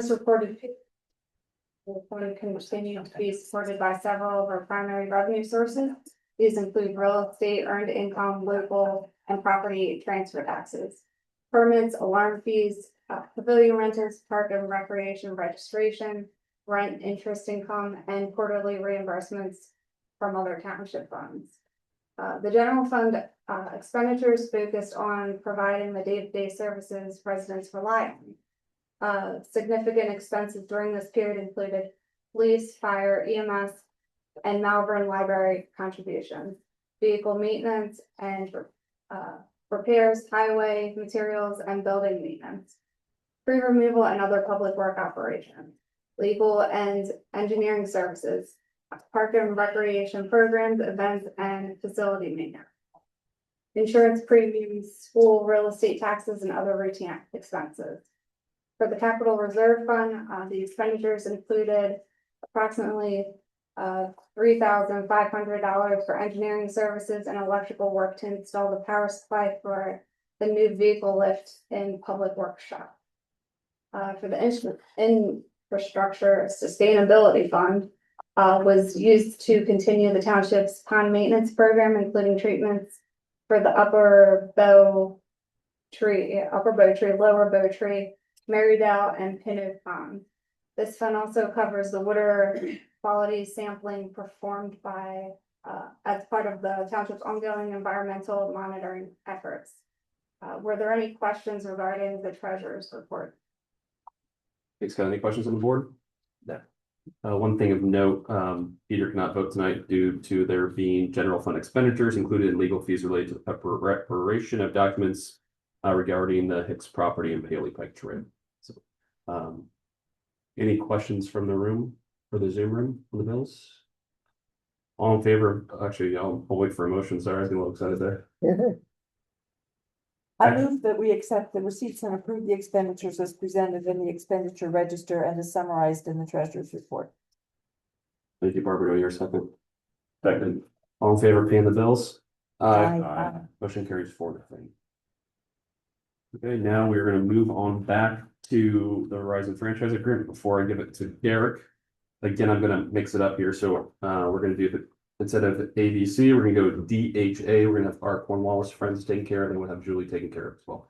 As reported, will continue to be supported by several of our primary revenue sources. These include real estate, earned income, local and property transfer taxes, permits, alarm fees, pavilion rentals, park and recreation registration, rent, interest income, and quarterly reimbursements from other township funds. The general fund expenditures focused on providing the day-to-day services residents rely on. Significant expenses during this period included police, fire, EMS, and Malvern Library contributions, vehicle maintenance and repairs, highway materials, and building maintenance, tree removal and other public work operations, legal and engineering services, park and recreation programs, events, and facility maintenance, insurance premiums, school, real estate taxes, and other routine expenses. For the capital reserve fund, the expenditures included approximately $3,500 for engineering services and electrical work to install the power supply for the new vehicle lift in public workshop. For the infrastructure sustainability fund, was used to continue the township's pond maintenance program, including treatments for the upper bow tree, lower bow tree, Marydale, and Pinot ponds. This fund also covers the water quality sampling performed by as part of the township's ongoing environmental monitoring efforts. Were there any questions regarding the treasurer's report? Thanks, got any questions on the board? No. One thing of note, Peter cannot vote tonight due to there being general fund expenditures included in legal fees related to the preparation of documents regarding the Hicks property and Paley Pike Trail. So, any questions from the room or the Zoom room on the bills? All in favor? Actually, I'll wait for a motion. Sorry, I was getting a little excited there. I move that we accept the receipts and approve the expenditures as presented in the expenditure register and as summarized in the treasurer's report. Thank you, Barbara. Your second. Second. All in favor of paying the bills? Aye. Motion carries 4-0. Okay, now we're going to move on back to the Verizon franchise agreement. Before I give it to Derek, again, I'm going to mix it up here. So we're going to do the, instead of ABC, we're going to go with DHA. We're going to have our Cornwallis friends taking care of it, and we'll have Julie taking care of it as well.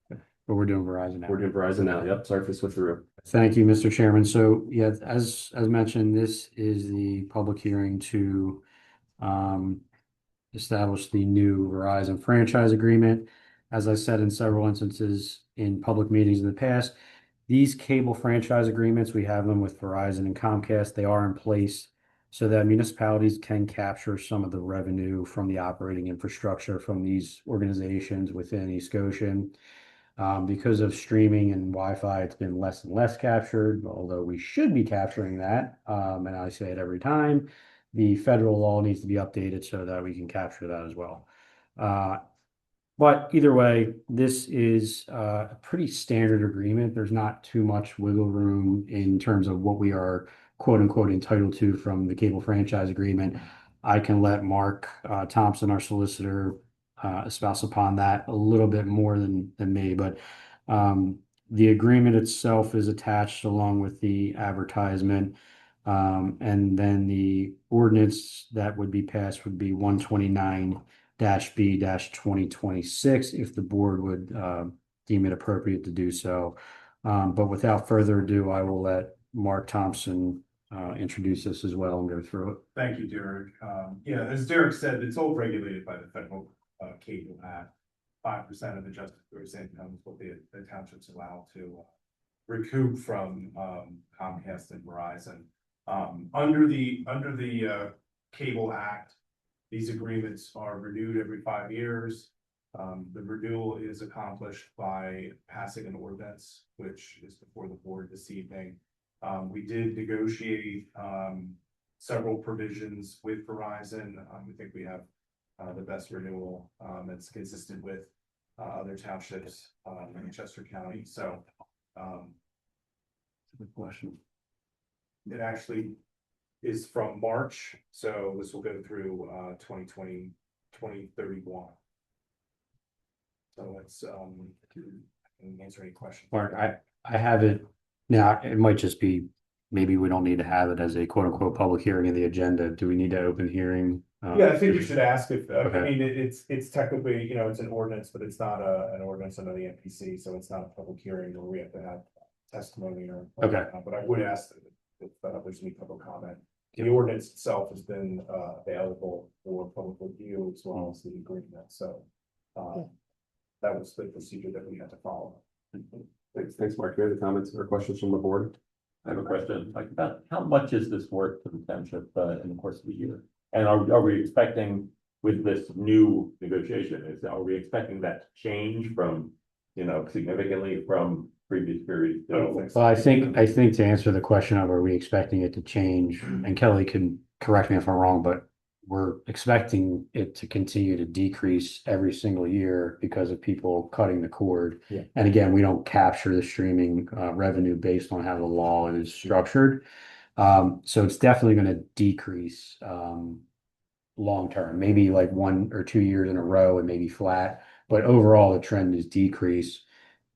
But we're doing Verizon now. We're doing Verizon now. Yep. Sorry for switching through. Thank you, Mr. Chairman. So yeah, as mentioned, this is the public hearing to establish the new Verizon franchise agreement. As I said in several instances in public meetings in the past, these cable franchise agreements, we have them with Verizon and Comcast. They are in place so that municipalities can capture some of the revenue from the operating infrastructure from these organizations within East Goshen. Because of streaming and Wi-Fi, it's been less and less captured, although we should be capturing that. And I say it every time, the federal law needs to be updated so that we can capture that as well. But either way, this is a pretty standard agreement. There's not too much wiggle room in terms of what we are quote unquote entitled to from the cable franchise agreement. I can let Mark Thompson, our solicitor, espouse upon that a little bit more than me, but the agreement itself is attached along with the advertisement. And then the ordinance that would be passed would be 129-B-2026 if the board would deem it appropriate to do so. But without further ado, I will let Mark Thompson introduce this as well and go through it. Thank you, Derek. Yeah, as Derek said, it's all regulated by the Federal Cable Act. 5% of adjusted gross income is what the townships allow to recoup from Comcast and Verizon. Under the Cable Act, these agreements are renewed every 5 years. The renewal is accomplished by passing an ordinance, which is before the board this evening. We did negotiate several provisions with Verizon. We think we have the best renewal that's consistent with other townships in Chester County. So Good question. it actually is from March, so this will go through 2031. So let's answer any questions. Mark, I have it Now, it might just be, maybe we don't need to have it as a quote unquote public hearing in the agenda. Do we need to open hearing? Yeah, I think you should ask if, I Okay. mean, it's technically, you know, it's an ordinance, but it's not an ordinance under the NPC, so it's not a public hearing where we have to have testimony or. Okay. But I would ask if there's any public comment. The Yep. ordinance itself has been available for public review as well as the agreement, so. That was the procedure that we had to follow. Thanks, Mark. Do you have any comments or questions from the board? I have a question, like about how much is this worth to the township in the course of the year? And are we expecting with this new negotiation, are we expecting that to change from, you know, significantly from previous periods? I don't think so. Well, I think to answer the question of are we expecting it to change, and Kelly can correct me if I'm wrong, but we're expecting it to continue to decrease every single year because of people cutting the cord. Yeah. And again, we don't capture the streaming revenue based on how the law is structured. So it's definitely going to decrease long term, maybe like 1 or 2 years in a row and maybe flat, but overall the trend is decrease.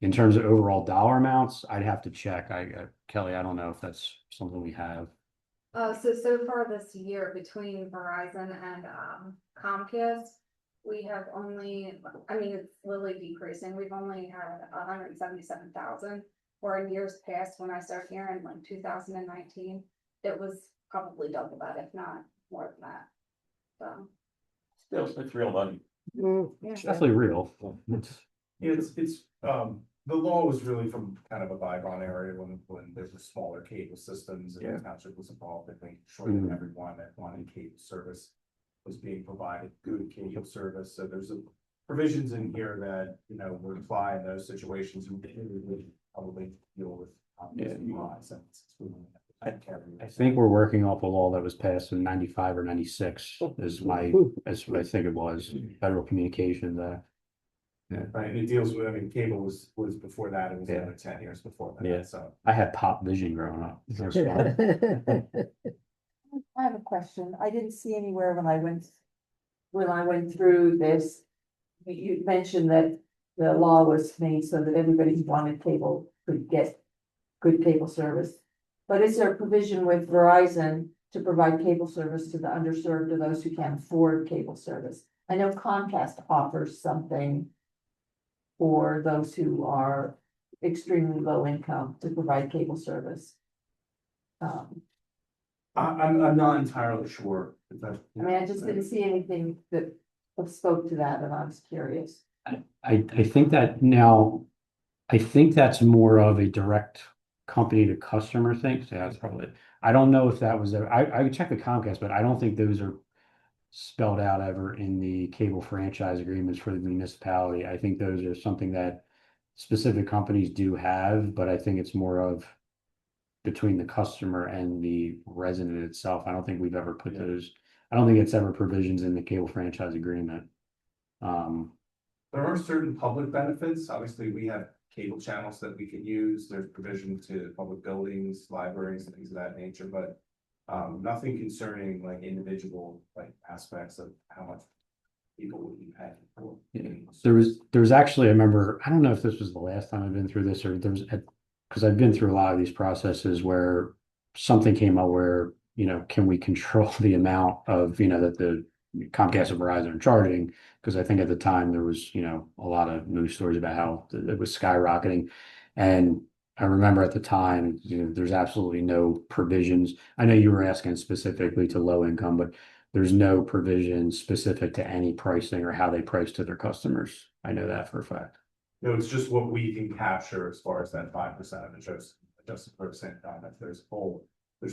In terms of overall dollar amounts, I'd have to check. Kelly, I don't know if that's something we have. So far this year, between Verizon and Comcast, we have only, I mean, it's slowly decreasing. We've only had 177,000. Where in years past, when I started here in like 2019, it was probably double that, if not more than that. So, Still, it's real money. yeah. It's definitely real. It's, the law was really from kind of a bygone area when there were smaller cable systems and the township was involved, I think, showing everyone that wanted cable service was being provided good cable service, so there's provisions in here that, you know, would apply in those situations and we would probably deal with. I think we're working off a law that was passed in 95 or 96 is what I think it was, Federal Communications Act. Right, and it deals with, I mean, cable was before that, it was Yeah. another 10 years before Yeah. that, so. I had Pop Vision growing up. It was fun. I have a question. I didn't see anywhere when I went through this. You mentioned that the law was made so that everybody who wanted cable could get good cable service. But is there a provision with Verizon to provide cable service to the underserved or those who can't afford cable service? I know Comcast offers something for those who are extremely low income to provide cable service. I'm not entirely sure. I mean, I just didn't see anything that spoke to that, and I was curious. I think that now, I think that's more of a direct company to customer thing. So that's probably, I don't know if that was, I would check the Comcast, but I don't think those are spelled out ever in the cable franchise agreements for the municipality. I think those are something that specific companies do have, but I think it's more of between the customer and the resident itself. I don't think we've ever put those, I don't think it's ever provisions in the cable franchise agreement. There are certain public benefits. Obviously, we have cable channels that we can use. There's provision to public buildings, libraries, and things of that nature, but nothing concerning like individual like aspects of how much people would be paying for. There was actually, I remember, I don't know if this was the last time I've been through this or there's, because I've been through a lot of these processes where something came up where, you know, can we control the amount of, you know, that the Comcast and Verizon are charging? Because I think at the time there was, you know, a lot of news stories about how it was skyrocketing. And I remember at the time, you know, there's absolutely no provisions. I know you were asking specifically to low income, but there's no provision specific to any pricing or how they price to their customers. I know that for a fact. No, it's just what we can capture as far as that 5% of adjusted percent comment. There's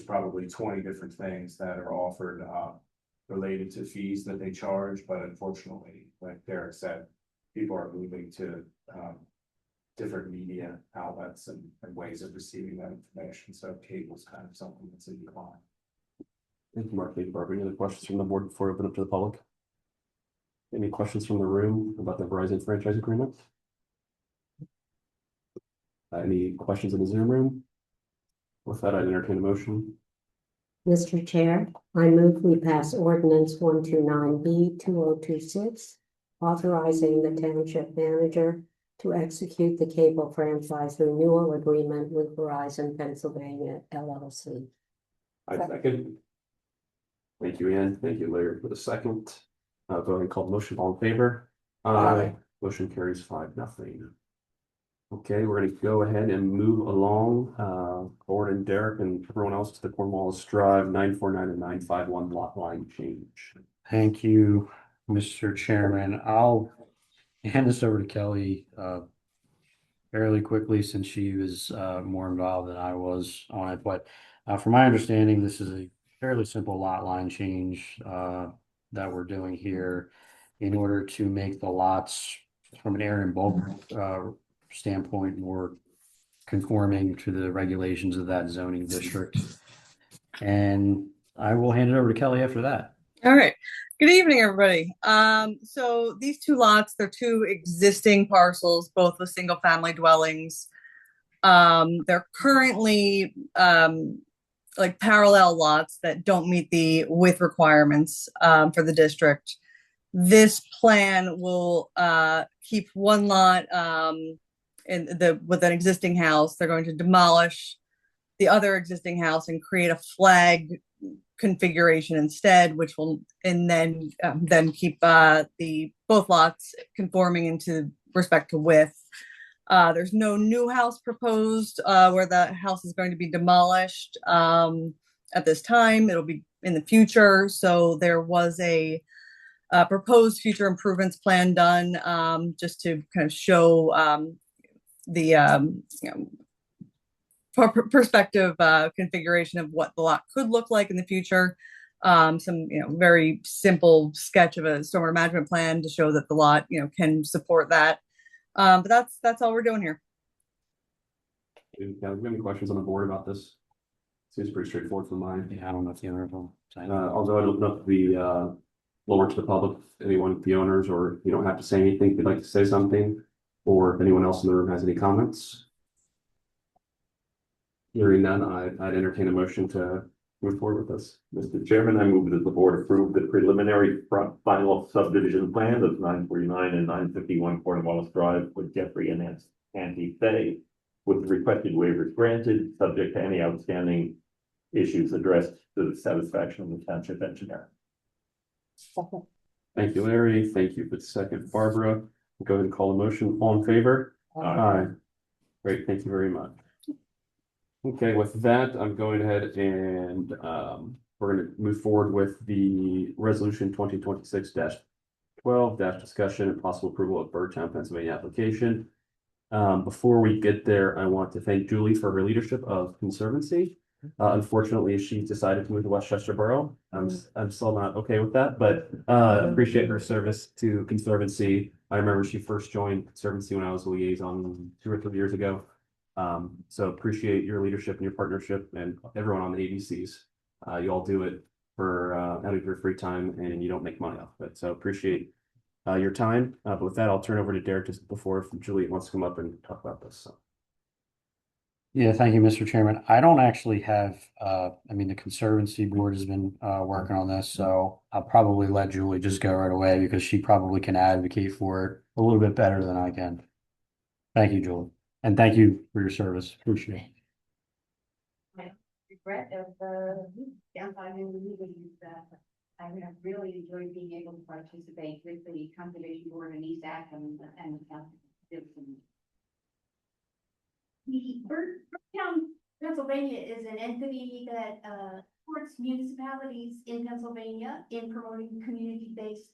probably 20 different things that are offered related to fees that they charge, but unfortunately, like Derek said, people are moving to different media outlets and ways of receiving that information. So cable is kind of something that's in decline. Thank you, Mark. Thank you, Barbara. Any other questions from the board before we open up to the public? Any questions from the room about the Verizon franchise agreement? Any questions in the Zoom room? With that, I'd entertain a motion. Mr. Chair, I move we pass ordinance 129B 2026, authorizing the township manager to execute the cable franchise renewal agreement with Verizon Pennsylvania LLC. I second. Thank you, Ann. Thank you, Larry, for the second. Go ahead and call the motion. All in favor? Aye. Motion carries 5-0. Okay, we're gonna go ahead and move along, Gordon, and Derek and everyone else to the Cornwallis Drive 949 and 951 lot line change. Thank you, Mr. Chairman. I'll hand this over to Kelly fairly quickly since she was more involved than I was on it. But from my understanding, this is a fairly simple lot line change that we're doing here in order to make the lots from an area and bulk standpoint more conforming to the regulations of that zoning district. And I will hand it over to Kelly after that. All right. Good evening, everybody. So these two lots, they're two existing parcels, both with single family dwellings. They're currently like parallel lots that don't meet the width requirements for the district. This plan will keep one lot with an existing house. They're going to demolish the other existing house and create a flag configuration instead, which will then keep both lots conforming into respect to width. There's no new house proposed where the house is going to be demolished at this time. It'll be in the future. So there was a proposed future improvements plan done just to kind of show the perspective configuration of what the lot could look like in the future. Some very simple sketch of a stormwater management plan to show that the lot can support that. But that's all we're doing here. Do you have any questions on the board about this? Seems pretty straightforward for mine. Yeah, I don't know if the owner will say that. Although I'd open up the lower to the public, anyone, the owners, or you don't have to say anything if you'd like to say something, or if anyone else in the room has any comments. Hearing none, I'd entertain a motion to move forward with this. Mr. Chairman, I move that the board approve the preliminary final subdivision plan of 949 and 951 Cornwallis Drive with Jeffrey and Andy Fay, with the requested waivers granted, subject to any outstanding issues addressed to the satisfaction of the township engineer. Second. Thank you, Larry. Thank you for the second, Barbara. Go ahead and call the motion. All in favor? Aye. Great, thank you very much. Okay, with that, I'm going ahead and we're going to move forward with the resolution 2026-12 discussion and possible approval of Birdtown, Pennsylvania application. Before we get there, I want to thank Julie for her leadership of Conservancy. Unfortunately, she decided to move to Westchester Borough. I'm still not okay with that, but appreciate her service to Conservancy. I remember she first joined Conservancy when I was a liaison 2 or 3 years ago. So appreciate your leadership and your partnership and everyone on the ABCs. You all do it for out of your free time and you don't make money off of it. So appreciate your time. But with that, I'll turn over to Derek just before Julie wants to come up and talk about this. So. Yeah, thank you, Mr. Chairman. I don't actually have, the Conservancy Board has been working on this, so I'll probably let Julie just go right away because she probably can advocate for it a little bit better than I can. Thank you, Julie. And thank you for your service. Appreciate it. Regret of the downtime in the meeting is that I have really enjoyed being able to participate with the Conservation Board and ESAC and the Birdtown, Pennsylvania is an entity that supports municipalities in Pennsylvania in promoting community-based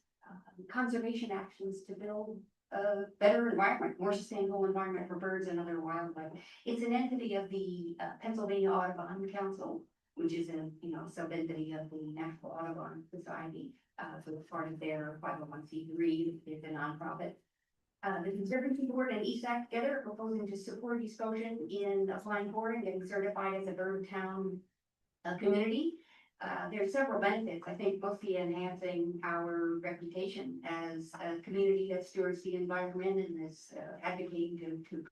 conservation actions to build a better environment, more sustainable environment for birds and other wildlife. It's an entity of the Pennsylvania Audubon Council, which is a sub-entity of the National Audubon Society. So it's part of their 501c3. It's a nonprofit. The Conservancy Board and ESAC together are proposing to support East Goshen in applying for and getting certified as a bird town community. There are several benefits, I think, mostly enhancing our reputation as a community that stewards the environment and is advocating to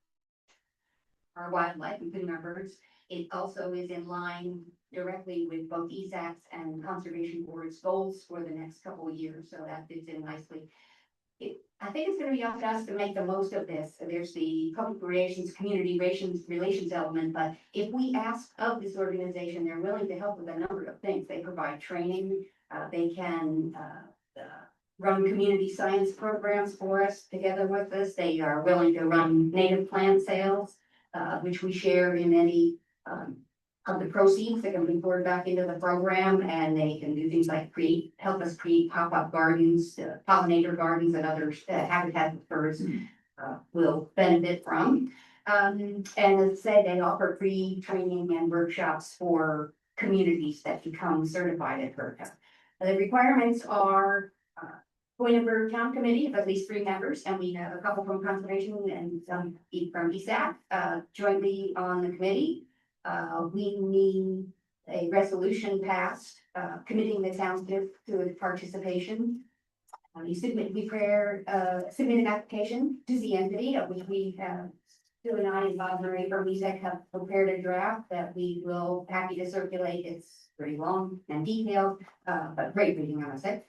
our wildlife, including our birds. It also is in line directly with both ESAC's and Conservation Board's goals for the next couple of years, so that fits in nicely. I think it's gonna be up to us to make the most of this. There's the public relations, community relations element, but if we ask of this organization, they're willing to help with a number of things. They provide training, they can, run community science programs for us together with us. They are willing to run native plant sales, which we share in any, of the proceeds that can be poured back into the program, and they can do things like help us create pop-up gardens, pollinator gardens and other habitat that birds will benefit from. And as I said, they offer free training and workshops for communities that become certified at BRCA. The requirements are appoint a bird count committee of at least 3 members, and we have a couple from conservation and some from ESAC jointly on the committee. We need a resolution passed, committing the township to its participation. Submit an application to the entity, of which we have, Sue and I and Bob Murray from ESAC have prepared a draft that we will happy to circulate. It's pretty long and detailed, but great reading on it.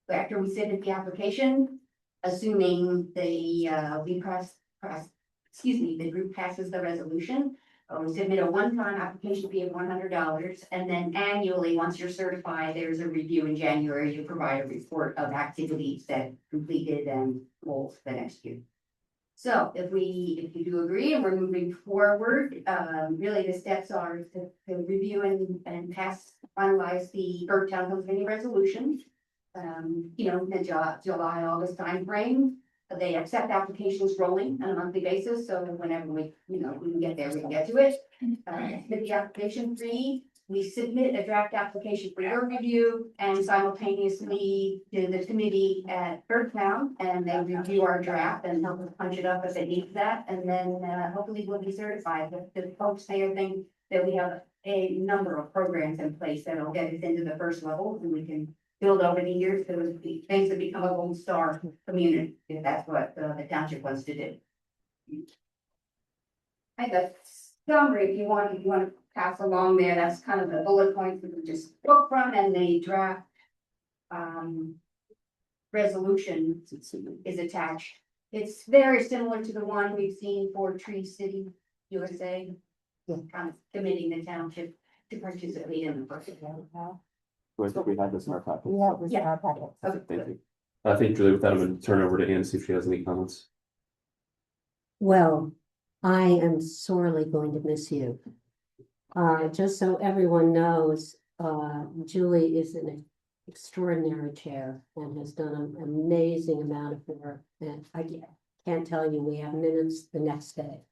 After we submit the application, assuming the the group passes the resolution, we submit a one-time application fee of $100, and then annually, once you're certified, there's a review in January. You provide a report of activities that completed and goals for the next year. So if you do agree and we're moving forward, really the steps are to review and finalize the Bergtown, Pennsylvania resolution. The July, August timeframe. They accept applications rolling on a monthly basis, so whenever we can get there, we can get to it. Submit the application fee. We submit a draft application for your review and simultaneously to the committee at Bergtown, and they review our draft and help us punch it up if it needs that, and then hopefully we'll be certified. The folks there think that we have a number of programs in place that'll get us into the first level, and we can build over the years to things that become a gold star community, if that's what the township wants to do. I have a summary if you want to pass along there. That's kind of the bullet points we can just look from, and the draft resolution is attached. It's very similar to the one we've seen for Tree City, USA. Kind of committing the township to participate in the process. I think we had this in our packet. We have this in our packet. Okay, thank you. I think Julie, with that, I'm going to turn over to Ann, see if she has any comments. Well, I am sorely going to miss you. Just so everyone knows, Julie is an extraordinary chair and has done an amazing amount of work. And I can't tell you, we have minutes the next day.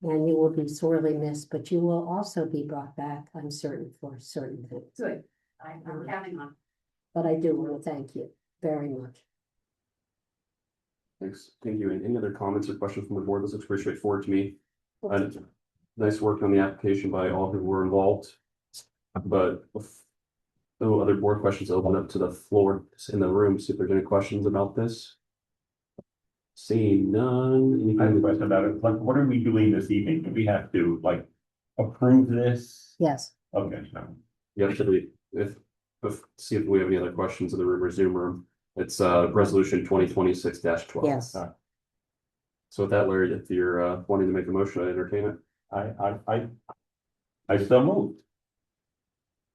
And you will be sorely missed, but you will also be brought back, I'm certain, for certain things. Good. I'm counting on. But I do want to thank you very much. Thanks. Thank you. And any other comments or questions from the board? This looks pretty straightforward to me. Nice work on the application by all who were involved. But no other board questions, open up to the floor in the room, see if there's any questions about this. Seeing none. I have a question about it. Like, what are we doing this evening? Do we have to approve this? Yes. Okay. Yeah, should we, see if we have any other questions in the room or Zoom room. It's resolution 2026-12. Yes. So with that, Larry, if you're wanting to make a motion, I entertain it. I still moved.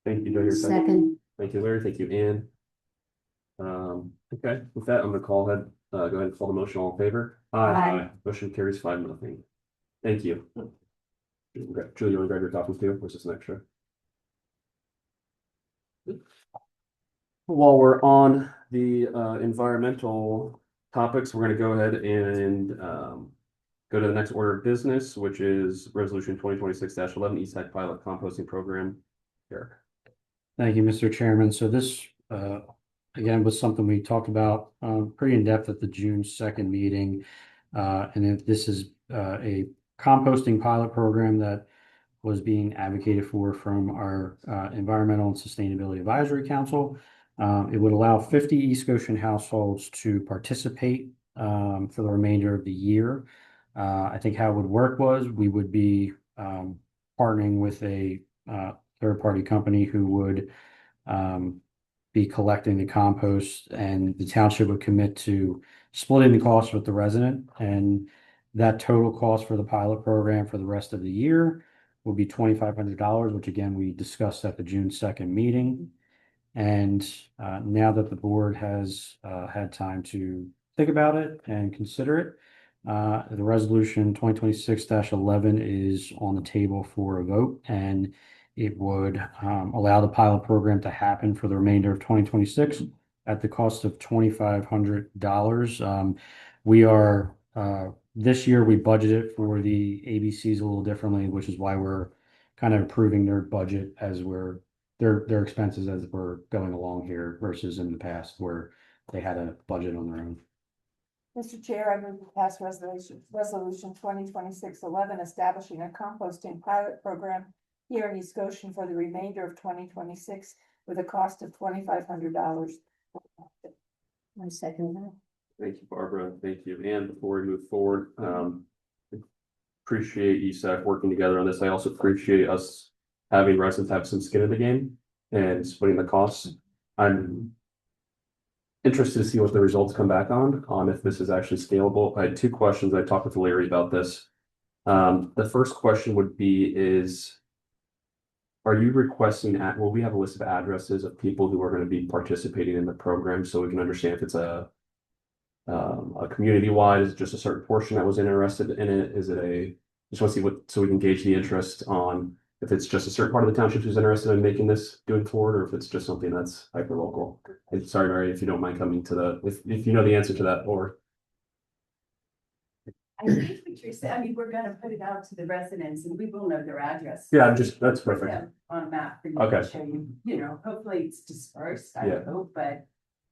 Thank you. Do I hear a Second. Thank you, Larry. Thank you, Ann. Okay, with that, I'm gonna go ahead and call the motion. All in favor? Aye. Motion carries 5-0. Thank you. Julie, you want to grab your copies too? Or is this an extra? While we're on the environmental topics, we're gonna go ahead and go to the next order of business, which is resolution 2026-11 ESAC pilot composting program. Eric. Thank you, Mr. Chairman. So this, again, was something we talked about pretty in depth at the June 2nd meeting. And this is a composting pilot program that was being advocated for from our Environmental and Sustainability Advisory Council. It would allow 50 East Goshen households to participate for the remainder of the year. I think how it would work was we would be partnering with a third-party company who would be collecting the compost, and the township would commit to splitting the cost with the resident. And that total cost for the pilot program for the rest of the year will be $2,500, which again, we discussed at the June 2nd meeting. And now that the board has had time to think about it and consider it, the resolution 2026-11 is on the table for a vote, and it would allow the pilot program to happen for the remainder of 2026 at the cost of $2,500. We are this year we budgeted for the ABCs a little differently, which is why we're kind of approving their budget as their expenses as we're going along here versus in the past where they had a budget on their own. Mr. Chair, I move to pass resolution 2026-11, establishing a composting pilot program here in East Goshen for the remainder of 2026 with a cost of $2,500. I second that. Thank you, Barbara. Thank you. And before we move forward, appreciate you, staff, working together on this. I also appreciate us having residents have some skin in the game and splitting the costs. I'm interested to see what the results come back on if this is actually scalable. I had two questions. I talked with Larry about this. The first question would be are you requesting will we have a list of addresses of people who are going to be participating in the program so we can understand if it's a community-wide, is it just a certain portion that was interested in it? Is it just want to see so we can gauge the interest on if it's just a certain part of the township who's interested in making this going forward, or if it's just something that's hyper local. And sorry, Mary, if you don't mind coming to if you know the answer to that, or I think what you're saying, I mean, we're gonna put it out to the residents and we will know their address. yeah, that's Put perfect. them on a map for you Okay. to show you, hopefully it's dispersed, I Yeah. hope, but.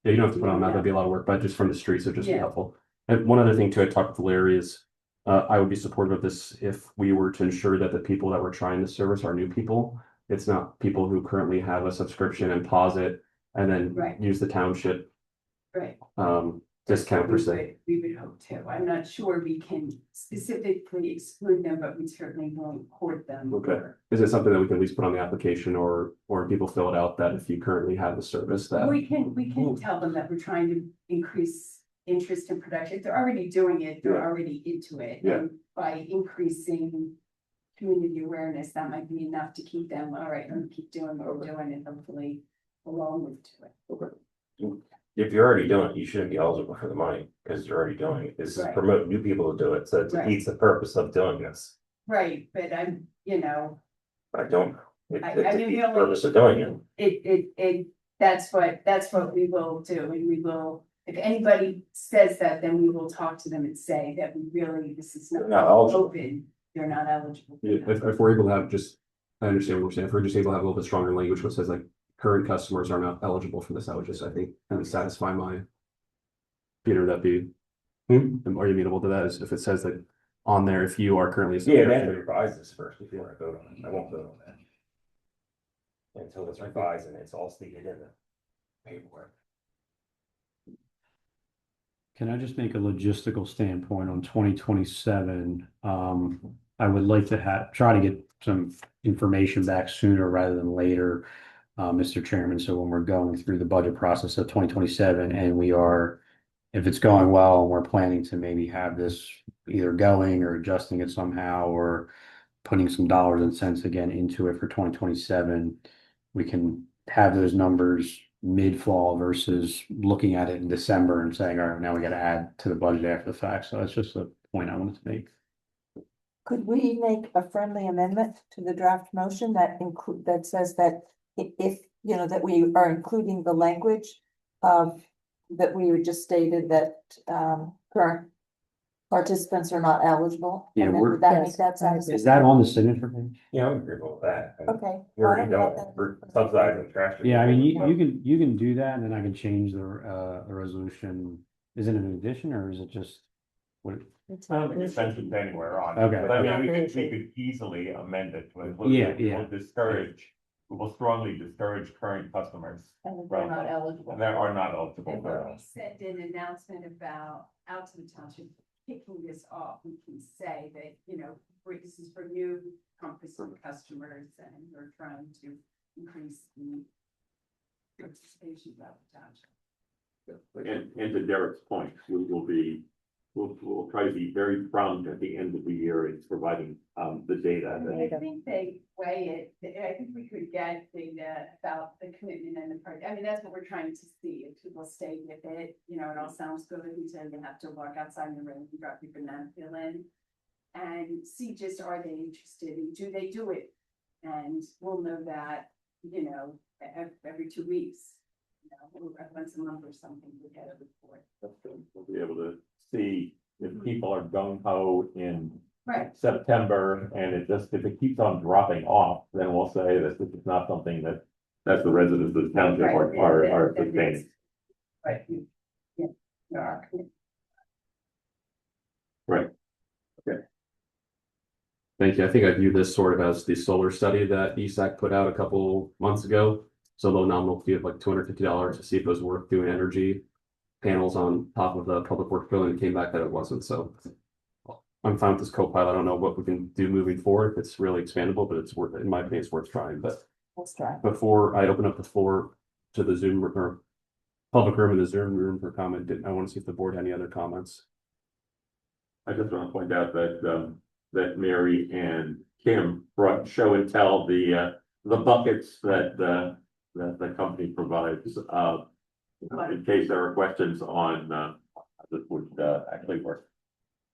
Yeah, you don't have to put on that. That'd be a lot of work, but just from the streets, it'd just be Yeah. helpful. And one other thing too, I talked with Larry is I would be supportive of this if we were to ensure that the people that we're trying to service are new people. It's not people who currently have a subscription and pause it and then Right. use the township Right. discount per se. We would hope to. I'm not sure we can specifically exclude them, but we certainly won't court them. Okay. Is it something that we can at least put on the application or people fill it out that if you currently have the service that? We can tell them that we're trying to increase interest in production. If they're already doing it, they're Yeah. already into it. Yeah. And by increasing community awareness, that might be enough to keep them, all right, I'm keep doing what we're doing and hopefully along with to it. Okay. If you're already doing it, you shouldn't be eligible for the money because you're already doing it. This is Right. promote new people to do it, so it Right. defeats the purpose of doing this. Right, but I'm, I don't. It I it mean, defeats the really- purpose of doing it. that's what we will do, and we will, if anybody says that, then we will talk to them and say that we really, this is They're not not eligible. open, they're not eligible. for Yeah, that. if we're able to have I understand what we're saying. If we're just able to have a little bit stronger language which says like current customers are not eligible for this, I would just, I think, kind of satisfy my. Peter, that'd be, are you amenable to that? Is if it says that on there, if you are currently. Yeah, they have to revise this first before I vote on it. I won't vote on that. Until it's revised and it's all stated in the paperwork. Can I just make a logistical standpoint on 2027? I would like to try to get some information back sooner rather than later, Mr. Chairman. So when we're going through the budget process of 2027 and if it's going well and we're planning to maybe have this either going or adjusting it somehow or putting some dollars and cents again into it for 2027, we can have those numbers mid-fall versus looking at it in December and saying, all right, now we got to add to the budget after the fact. So that's just a point I wanted to make. Could we make a friendly amendment to the draft motion that says that if, that we are including the language of, that we just stated that, current participants are not eligible? Yeah, And then we're- would that make Yes. that Is satisfactory? that on the signature page? Yeah, I'm agreeable with that. Okay. You're already Well, doing it. We're subsidizing trash. Yeah, I mean, you can do that and then I can change the resolution. Is it an addition or is it just? What? I don't think it's mentioned anywhere on. it, Okay. But I mean, we Mentioned. could easily amend it to include. Yeah, that we will yeah. we will strongly discourage current customers. And they're not eligible. That are not eligible And for when we send an announcement out to the township, kicking this off, we can say that, this is for new Compass customers and we're trying to increase the participation about the township. And to Derek's point, we'll try to be very prompt at the end of the year in providing, the data. I think they weigh it, I think we could get data about the commitment and the part, I mean, that's what we're trying to see, if people stay with it, you know, it all sounds good, we said they have to walk outside the room, drop your banana peel in. And see just, are they interested, and do they do it? And we'll know that, you know, every 2 weeks. You know, or once a month or something, we get a report. We'll be able to see if people are gung ho in Right. September, and if it keeps on dropping off, then we'll say that this is not something that the residents of the township are sustaining. Right. Yeah. There are. Right. Thank you. I think I view this sort of as the solar study that ESAC put out a couple months ago. So low nominal fee of like $250 to see if it was worth doing energy panels on top of the public works building. It came back that it wasn't. So I'm fine with this co-pilot. I don't know what we can do moving forward. If it's really expandable, but it's worth, in my opinion, it's worth trying. But Let's try. before I open up the floor to the Zoom or public room and the Zoom room for comment, I want to see if the board had any other comments. I just want to point out that, that Mary and Kim brought show and tell the buckets that the company provides, in case there are questions on, this would, actually work.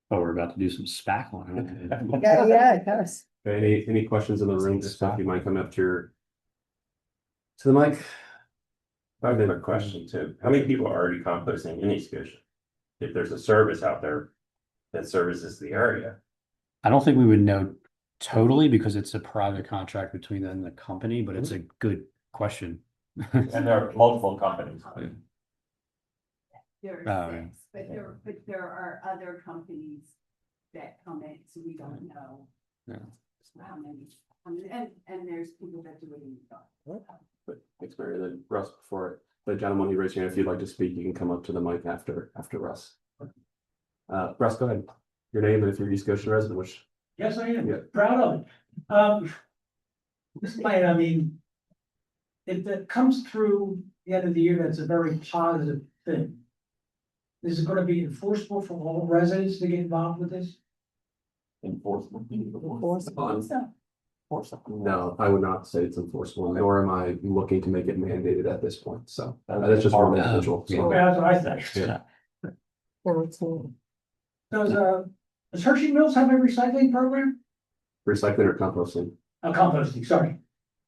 Oh, we're about to do some spackling. Yeah, it does. Any questions in the room? Just if you might come up to the mic. I have a question too. How many people are already composting in East Goshen? If there's a service out there that services the area. I don't think we would know totally because it's a private contract between them and the company, but it's a good question. And there are multiple companies. There Oh, are yeah. six, but there are other companies that come in, so we don't know. Yeah. How many, and there's people that do it in the dark. But thanks, Mary. Then Russ, before the gentleman you raised your hand, if you'd like to speak, you can come up to the mic after Russ. Russ, go ahead. Your name and if you're East Goshen resident, which. Yes, I am, Yeah. proud of it. This plan, I mean, if it comes through the end of the year, that's a very positive thing. Is it gonna be enforceable for all residents to get involved with this? Enforcement. No, I would not say it's enforceable, nor am I looking to make it mandated at this point. So that's just one individual. So, That's what I think. yeah. No, it's not. Does Hershey Mills have a recycling program? Recycling or composting? Composting, sorry.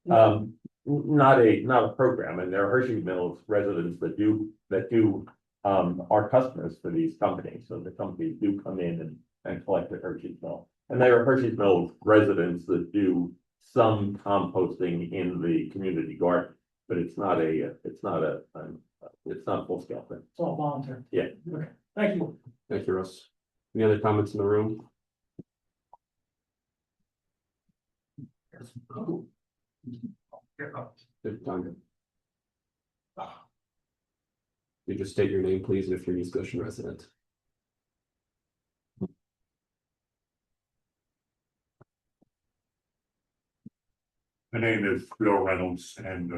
Not a program, and there are Hershey Mills residents that do are customers for these companies, so the companies do come in and collect the Hershey Mill. And there are Hershey Mills residents that do some composting in the community garden, but it's not a full scale thing. It's all voluntary. Yeah. Okay, thank you. Thank you, Russ. Any other comments in the room? Good time. You just state your name, please, and if you're an East Goshen resident. My name is Bill Reynolds, and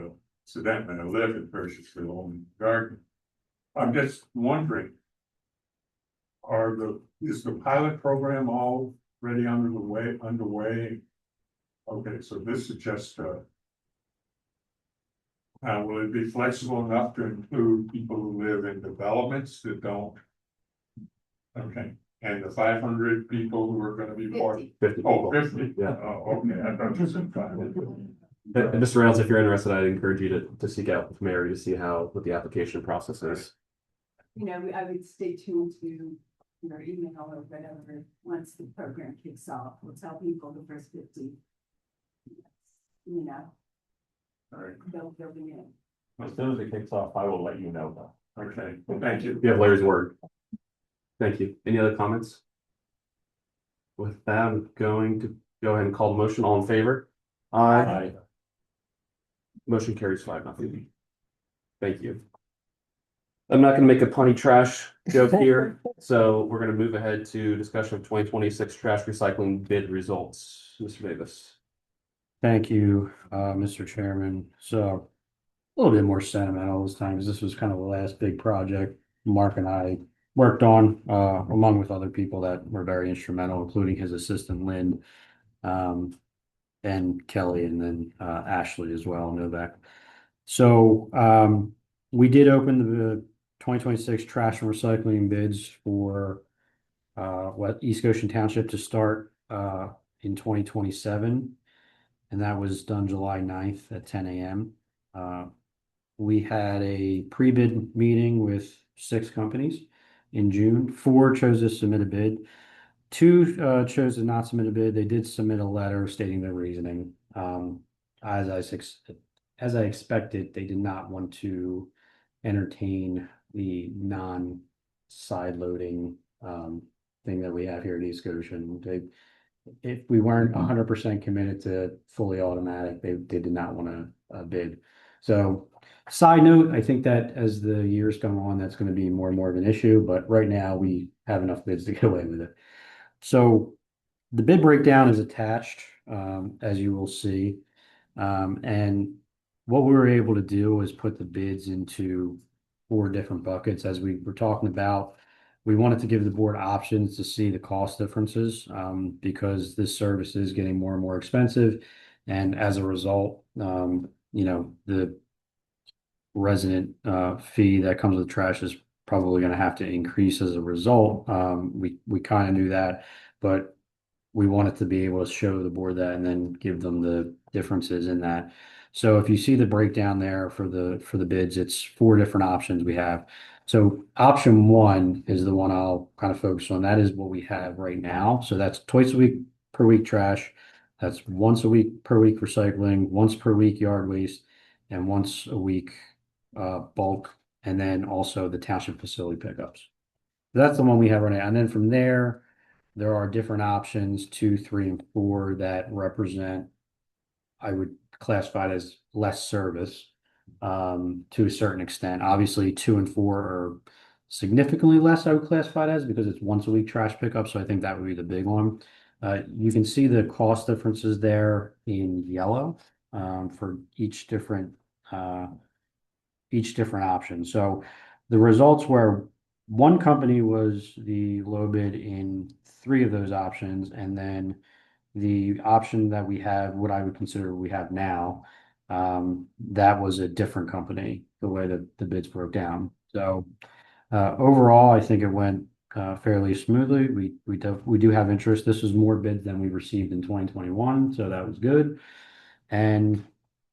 incidentally, I live in Purchaseville in the garden. I'm just wondering. Is the pilot program already underway? Okay, so this is just will it be flexible enough to include people who live in developments that don't? Okay, and the 500 people who are gonna be part. 50 Oh, people. 50? Yeah. Oh, okay, I thought you said 500. And Mr. Reynolds, if you're interested, I'd encourage you to seek out with Mary to see what the application process is. You know, I would stay tuned to your email or whatever, once the program kicks off, we'll tell people the first 50. You know, All right, they'll be in. As soon as it kicks off, I will let you know though. okay, well, thank you. You have Larry's word. Thank you. Any other comments? With that, I'm going to go ahead and call the motion. All in favor? Aye. Motion carries 5-0. Thank you. I'm not gonna make a punny trash joke here, so we're gonna move ahead to discussion of 2026 trash recycling bid results. Mr. Davis. Thank you, Mr. Chairman. So little bit more sentimental this time, because this was kind of the last big project Mark and I worked on, along with other people that were very instrumental, including his assistant Lynn, and Kelly, and then Ashley as well, Novak. So we did open the 2026 trash and recycling bids for what East Goshen Township to start in 2027. And that was done July 9th at 10 a.m. We had a pre-bid meeting with 6 companies in June. 4 chose to submit a bid. 2 chose to not submit a bid. They did submit a letter stating their reasoning. As as I expected, they did not want to entertain the non-side loading thing that we have here at East Goshen. If we weren't 100% committed to fully automatic, they did not want to bid. So, side note, I think that as the years go on, that's going to be more and more of an issue. But right now, we have enough bids to get away with it. So the bid breakdown is attached, as you will see. And what we were able to do is put the bids into 4 different buckets. As we were talking about, we wanted to give the board options to see the cost differences, because this service is getting more and more expensive. And as a result, the resident fee that comes with trash is probably going to have to increase as a result. We kind of knew that, but we wanted to be able to show the board that and then give them the differences in that. So if you see the breakdown there for the bids, it's 4 different options we have. So option 1 is the one I'll kind of focus on. That is what we have right now. So that's twice a week per week trash. That's once a week per week recycling, once per week yard waste, and once a week bulk, and then also the township facility pickups. That's the one we have right now. And then from there are different options, 2, 3, and 4 that represent, I would classify it as less service to a certain extent. Obviously, 2 and 4 are significantly less, I would classify it as, because it's once a week trash pickup. So I think that would be the big one. You can see the cost differences there in yellow for each different option. So the results were, one company was the low bid in 3 of those options, and then the option that we have, what I would consider we have now, that was a different company, the way that the bids broke down. So overall, I think it went fairly smoothly. We do have interest. This was more bids than we received in 2021, so that was good. And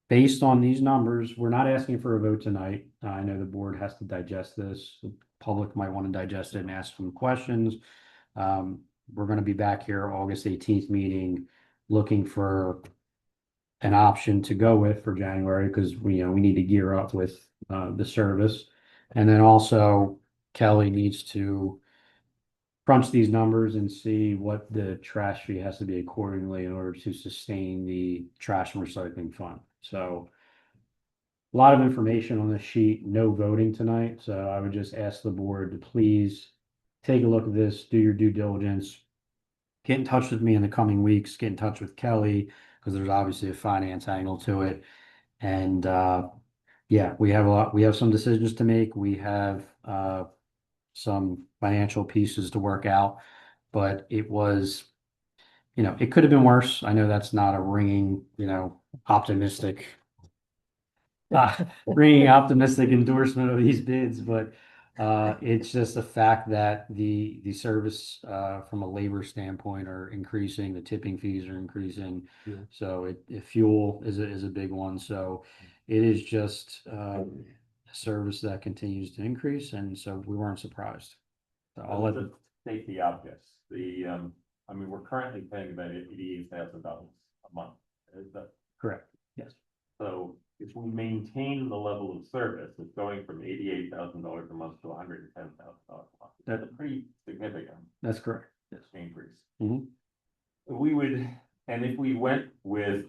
based on these numbers, we're not asking for a vote tonight. I know the board has to digest this. The public might want to digest it and ask some questions. We're going to be back here August 18th meeting, looking for an option to go with for January, because we need to gear up with the service. And then also Kelly needs to crunch these numbers and see what the trash fee has to be accordingly in order to sustain the trash and recycling fund. So a lot of information on this sheet, no voting tonight. So I would just ask the board to please take a look at this, do your due diligence, get in touch with me in the coming weeks, get in touch with Kelly, because there's obviously a finance angle to it. And yeah, we have some decisions to make. We have some financial pieces to work out, but it was, it could have been worse. I know that's not a optimistic endorsement of these bids, but it's just the fact that the service from a labor standpoint are increasing, the tipping fees are increasing. Yeah. So fuel is a big one. So it is just a service that continues to increase, and so we weren't surprised. So I'll let Just state the obvious. We're currently paying about $88,000 a month. Is that correct? Yes. so? If we maintain the level of service, it's going from $88,000 a month to $110,000 a month. That's a pretty significant. That's correct. Yes. Increase. Mhm. We would, and if we went with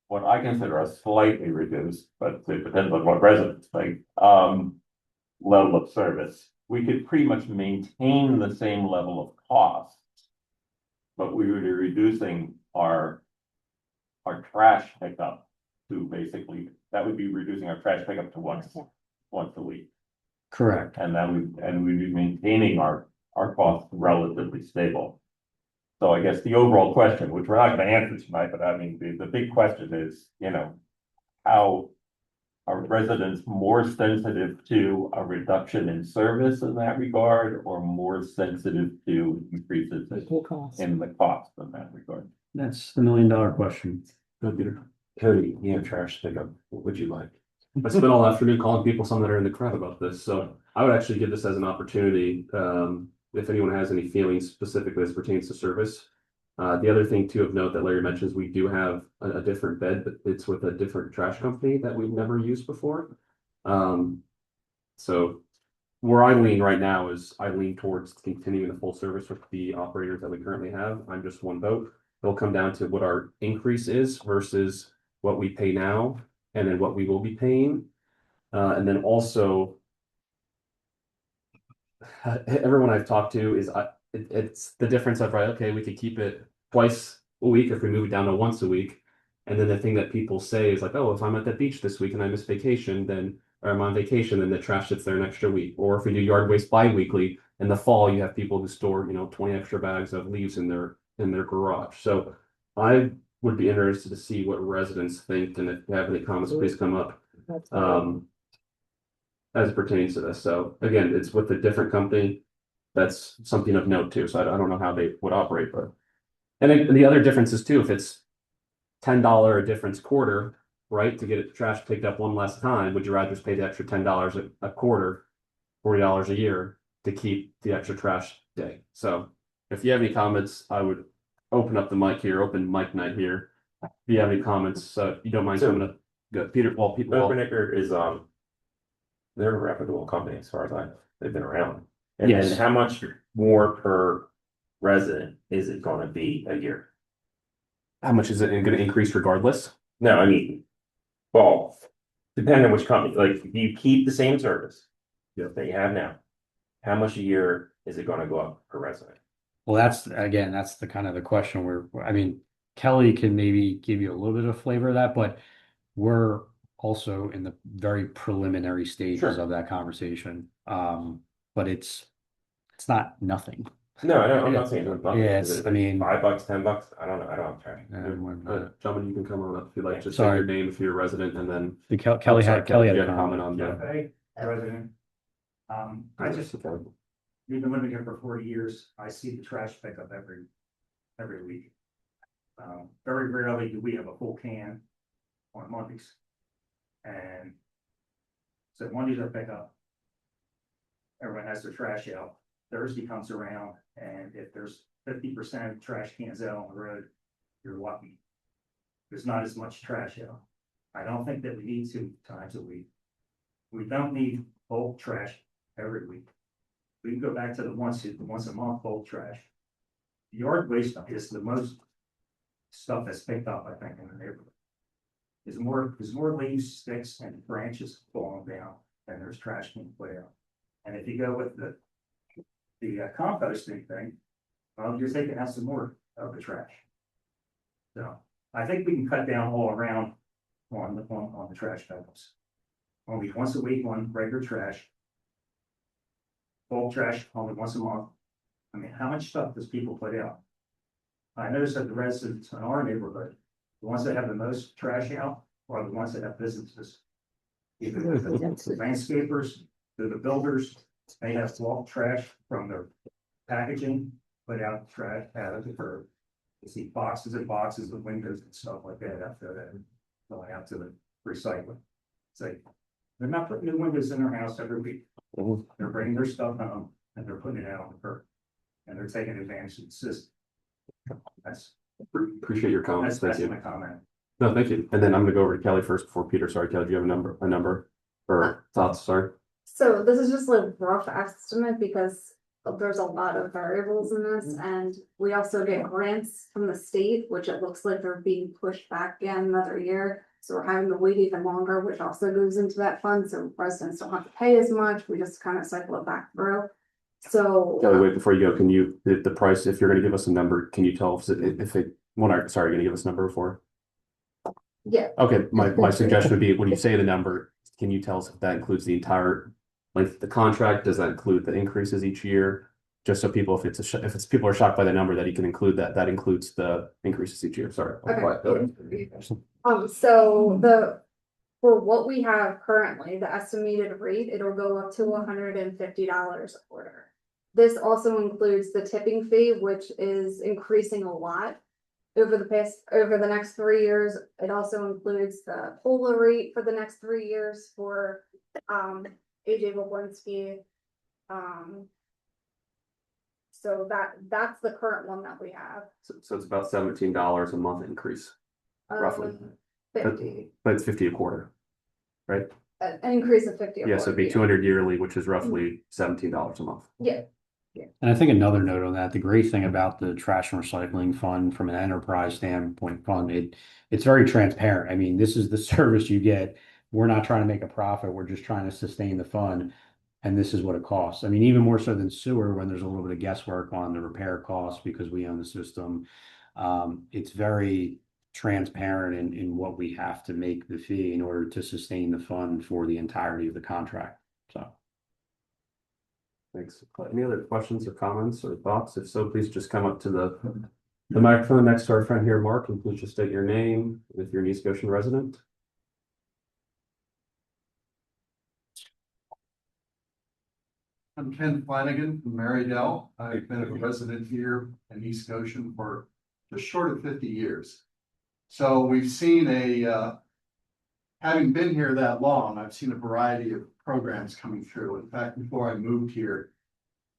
what I consider a slightly reduced, but it depends on what residents think, level of service, we could pretty much maintain the same level of costs, but we would be reducing our trash pickup to basically, that would be reducing our trash pickup to once a week. Correct. And we'd be maintaining our costs relatively stable. So I guess the overall question, which we're not gonna answer tonight, but I mean, the big question is, how are residents more sensitive to a reduction in service in that regard, or more sensitive to increases in the cost in that regard? That's the $1,000,000 question. Go, Peter. Cody, you have trash pickup, what would you like? I spent all afternoon calling people, some that are in the crowd about this, so I would actually give this as an opportunity, if anyone has any feelings specifically as pertains to service. The other thing too of note that Larry mentions, we do have a different bed, but it's with a different trash company that we've never used before. So where I lean right now is I lean towards continuing the full service with the operators that we currently have. I'm just one vote. It'll come down to what our increase is versus what we pay now, and then what we will be paying. And then also, everyone I've talked to is it's the difference of, right, okay, we could keep it twice a week if we move it down to once a week. And then the thing that people say is like, oh, if I'm at the beach this week and I miss vacation, then, or I'm on vacation, then the trash sits there an extra week. Or if we do yard waste bi-weekly, in the fall, you have people who store, 20 extra bags of leaves in their garage. So I would be interested to see what residents think, and if you have any comments, please come up. As it pertains to this. So again, it's with a different company. That's something of note too. So I don't know how they would operate, but. And then the other difference is too, if it's $10 a difference quarter, right, to get it trash picked up one less time, would you rather just pay the extra $10 a quarter, $40 a year to keep the extra trash day? So if you have any comments, I would open up the mic here, open mic night here. If you have any comments, if you don't mind coming up, go, Peter. Opener is they're a reputable company as far as they've been around. And Yes. then how much more per resident is it gonna be a year? How much is it going to increase regardless? No, I mean, well, depending on which company, like, if you keep the same service that you have now, how much a year is it gonna go up per resident? Well, that's the kind of the question I mean, Kelly can maybe give you a little bit of flavor of that, but we're also in the very preliminary stages Sure. of that conversation. But it's not nothing. No, I'm not saying it's nothing. Yeah, Is it's, it I mean, $5, $10? I don't know. I don't have trash. Gentlemen, you can come on up if you'd like. Just say Sorry. your name if you're a resident, and then Kelly sorry, had Kelly had you a had a comment comment. on that. Hey, President. I just, we've been living here for 40 years. I see the trash pickup every week. Very rarely do we have a full can on Mondays. And so Mondays are pickup. Everyone has their trash out. Thursday comes around, and if there's 50% trash cans out on the road, you're lucky. There's not as much trash out. I don't think that we need 2 times a week. We don't need bulk trash every week. We can go back to the once a month bulk trash. Yard waste is the most stuff that's picked up, I think, in the neighborhood. There's more leaves, sticks, and branches falling down than there's trash being put out. And if you go with the composting thing, well, you're taking out some more of the trash. So I think we can cut down all around on the trash pickups. Only once a week on regular trash. Bulk trash only once a month. I mean, how much stuff does people put out? I noticed that the residents in our neighborhood, the ones that have the most trash out are the ones that have businesses. Either the landscapers, they're the builders, they have bulk trash from their packaging, put out trash out of the curb. You see boxes and boxes of windows and stuff like that after that, going out to the recycling. It's like, they're not putting new windows in their house every week. They're bringing their stuff home and they're putting it out on the curb. And they're taking advantage of the system. Appreciate your comments. That's Thank my you. comment. No, thank you. And then I'm gonna go over to Kelly first before Peter. Sorry, Kelly, do you have a number or thoughts? Sorry. So this is just a rough estimate because there's a lot of variables in this, and we also get grants from the state, which it looks like they're being pushed back again another year. So we're having to wait even longer, which also goes into that fund, so residents don't have to pay as much, we just kind of cycle it back through. So. Kelly, wait, before you go, can you, the price, if you're gonna give us a number, can you tell us if it, sorry, you're gonna give us a number before? Yeah, Okay, my suggestion would be, when you say the number, can you tell us if that includes the entire length of the contract? Does that include the increases each year? Just so people, if it's people are shocked by the number, that you can include that includes the increases each year. Sorry. Okay. So for what we have currently, the estimated rate, it'll go up to $150 a quarter. This also includes the tipping fee, which is increasing a lot over the next 3 years. It also includes the COLA rate for the next 3 years for AJ Wablinski. So that's the current one that we have. So it's about $17 a month increase, roughly. 50, But it's 50 a quarter, right? an increase of 50. a Yeah, so it'd be quarter, 200 yearly, which is roughly $17 a month. Yeah. And I think another note on that, the great thing about the trash and recycling fund from an enterprise standpoint it's very transparent. I mean, this is the service you get. We're not trying to make a profit. We're just trying to sustain the fund. And this is what it costs. I mean, even more so than sewer, when there's a little bit of guesswork on the repair costs because we own the system. It's very transparent in what we have to make the fee in order to sustain the fund for the entirety of the contract. So. Thanks. Any other questions or comments or thoughts? If so, please just come up to the microphone next to our friend here, Mark, and please just state your name if you're an East Goshen resident. I'm Ken Flanagan from Marydale. I've been a resident here in East Goshen for just short of 50 years. So we've seen having been here that long, I've seen a variety of programs coming through. In fact, before I moved here,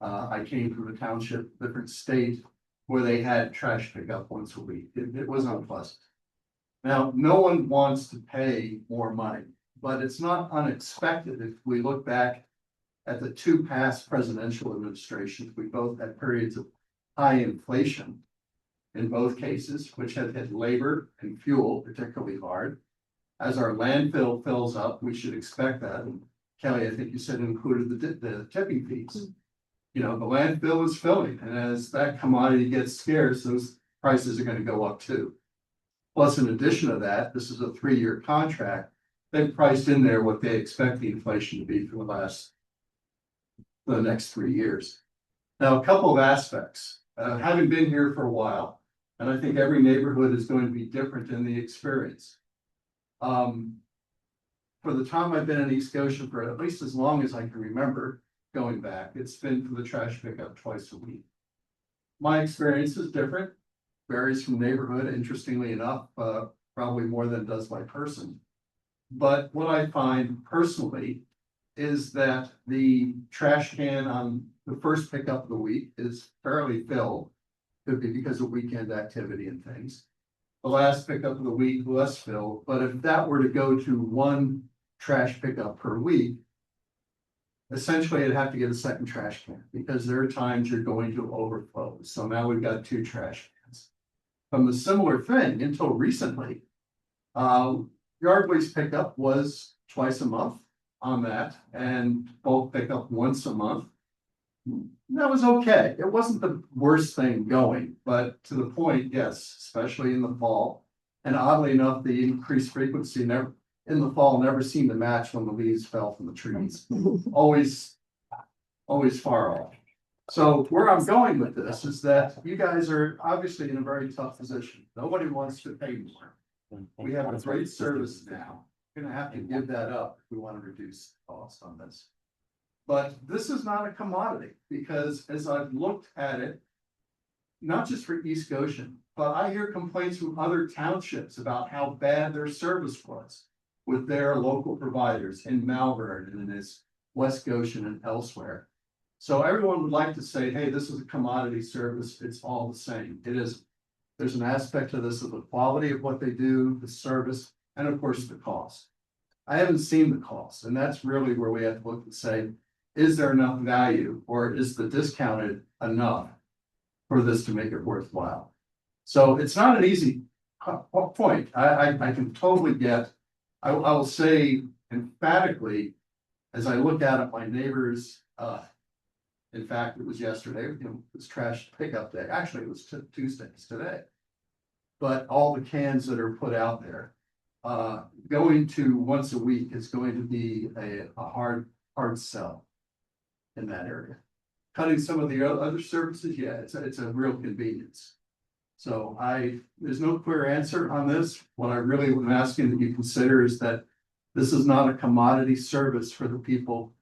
I came from a township, different state, where they had trash pickup once a week. It was unpleasant. Now, no one wants to pay more money, but it's not unexpected. If we look back at the two past presidential administrations, we both had periods of high inflation in both cases, which have hit labor and fuel particularly hard. As our landfill fills up, we should expect that. And Kelly, I think you said included the tipping fees. You know, the landfill is filling, and as that commodity gets scarce, those prices are going to go up too. Plus, in addition to that, this is a 3-year contract. They've priced in there what they expect the inflation to be for the next 3 years. Now, a couple of aspects. Having been here for a while, and I think every neighborhood is going to be different in the experience. For the time I've been in East Goshen, for at least as long as I can remember going back, it's been for the trash pickup twice a week. My experience is different, varies from neighborhood, interestingly enough, probably more than it does by person. But what I find personally is that the trash can on the first pickup of the week is fairly filled. Could be because of weekend activity and things. The last pickup of the week, less filled, but if that were to go to one trash pickup per week, essentially I'd have to get a second trash can because there are times you're going to overflow. So now we've got 2 trash cans. From the similar thing until recently, yard waste pickup was twice a month on that, and bulk pickup once a month. That was okay. It wasn't the worst thing going, but to the point, yes, especially in the fall. And oddly enough, the increased frequency in the fall never seemed to match when the leaves fell from the trees. Always far off. So where I'm going with this is that you guys are obviously in a very tough position. Nobody wants to pay more. We have a great service now. We're gonna have to give that up if we want to reduce the cost on this. But this is not a commodity, because as I've looked at it, not just for East Goshen, but I hear complaints from other townships about how bad their service was with their local providers in Malvern and in this West Goshen and elsewhere. So everyone would like to say, hey, this is a commodity service. It's all the same. It is. There's an aspect to this of the quality of what they do, the service, and of course the cost. I haven't seen the cost, and that's really where we have to look and say, is there enough value, or is the discounted enough for this to make it worthwhile? So it's not an easy point. I can totally get. I will say emphatically, as I look out at my neighbors, in fact, it was yesterday, it was trash pickup day. Actually, it was Tuesday, it's today. But all the cans that are put out there, going to once a week is going to be a hard sell in that area. Cutting some of the other services, yeah, it's a real convenience. So there's no clear answer on this. What I really am asking that you consider is that this is not a commodity service for the people